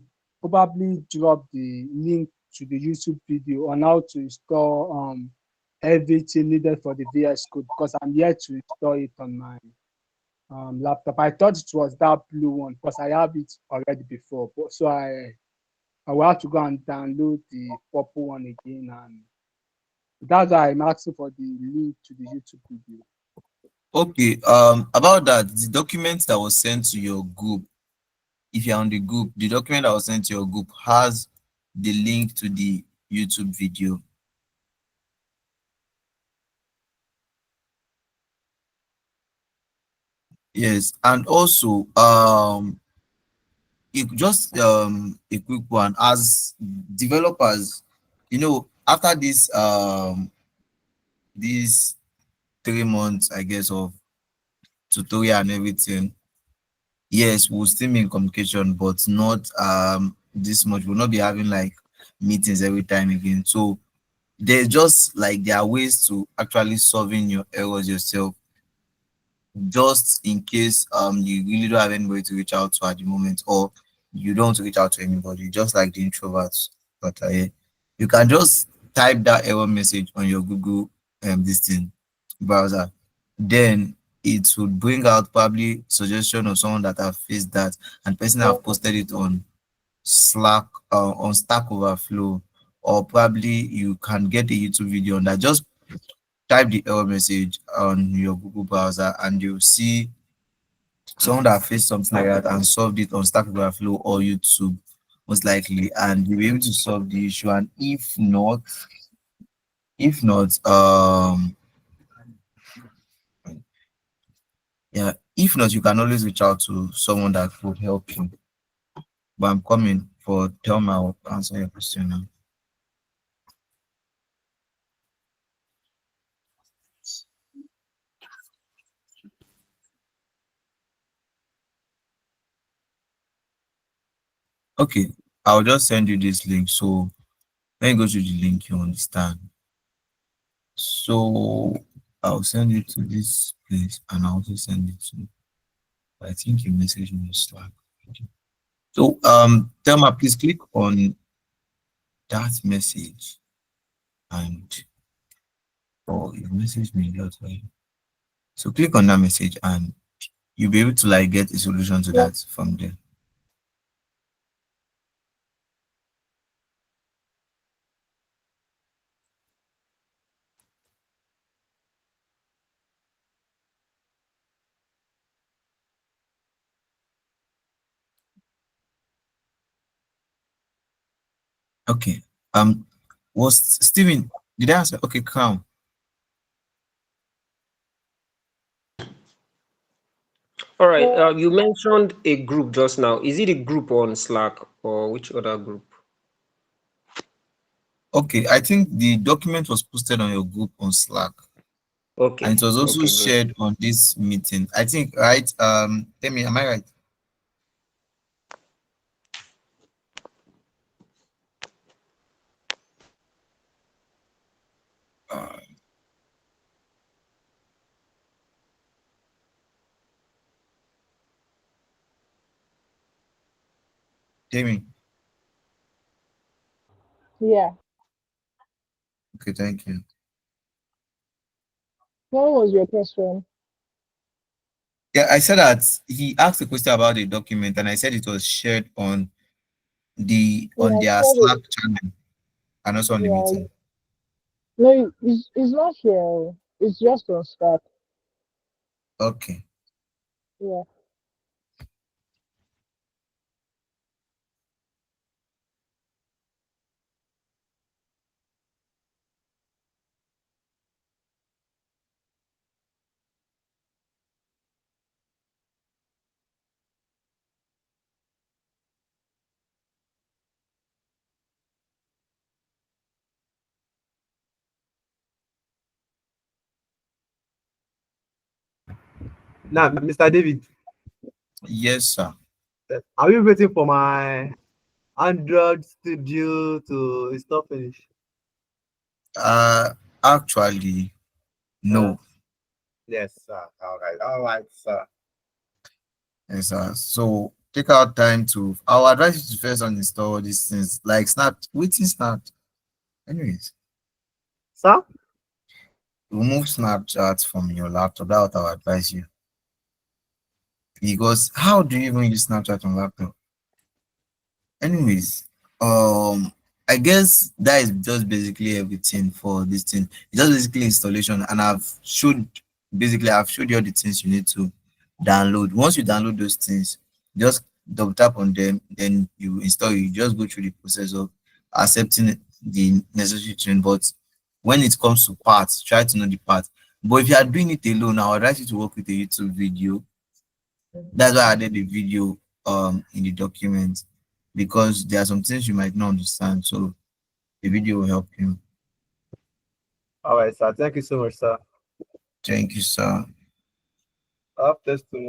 probably drop the link to the YouTube video on how to install everything needed for the VS Code, because I'm yet to install it on my laptop. I thought it was that blue one because I have it already before, but so I will have to go and download the purple one again, and that's why I'm asking for the link to the YouTube video. Okay, about that, the document that was sent to your group, if you're on the group, the document that was sent to your group has the link to the YouTube video. Yes, and also just a quick one. As developers, after these 3 months, I guess, of tutorial and everything, yes, we'll still be in communication, but not this much. We'll not be having like meetings every time again. So there's just like there are ways to actually solving your errors yourself, just in case you really don't have anybody to reach out to at the moment, or you don't want to reach out to anybody, just like the introverts. But you can just type that error message on your Google this thing browser, then it would bring out probably suggestion of someone that have faced that, and person have posted it on Slack, on Stack Overflow, or probably you can get a YouTube video on that. Just type the error message on your Google browser and you'll see someone that faced something like that and solved it on Stack Overflow or YouTube, most likely, and you'll be able to solve the issue. And if not, yeah, if not, you can always reach out to someone that could help you. But I'm coming for Thelma. I'll answer your question now. Okay, I'll just send you this link. So when you go to the link, you understand. So I'll send it to this place and I'll also send it to, I think you messaged me in Slack. So Thelma, please click on that message and you messaged me a lot, right? So click on that message and you'll be able to like get a solution to that from there. Okay. Was Steven, did I answer? Okay, calm. All right. You mentioned a group just now. Is it a group on Slack or which other group? Okay, I think the document was posted on your group on Slack. Okay. And it was also Okay, shared on this meeting. I think, right? Tell me, am I right? Tell me. Yeah. Okay, thank you. What was your question? Yeah, I said that he asked a question about the document, and I said it was shared on Yeah, I their said Slack it. channel and also on the Yeah. meeting. No, it's not here. It's just on Slack. Okay. Yeah. Now, Mr. David, Yes, sir. are you waiting for my Android studio to install finish? Actually, no. Yes, sir. All right, sir. Yes, sir. So take out time to. I would advise you to first uninstall these things like Snap. Waiting Snap. Anyways, Sir? remove Snapchat from your laptop. That's what I would advise you. Because how do you even use Snapchat on laptop? Anyways, I guess that is just basically everything for this thing. It's just basically installation, and I've showed you all the things you need to download. Once you download those things, just double tap on them, then you install it. You just go through the process of accepting the necessary change. But when it comes to parts, try to know the parts. But if you are doing it alone, I would advise you to work with a YouTube video. That's why I added the video in the document, because there are some things you might not understand. So the video will help you. All right, sir. Thank you so much, sir. Thank you, sir. I have testimony.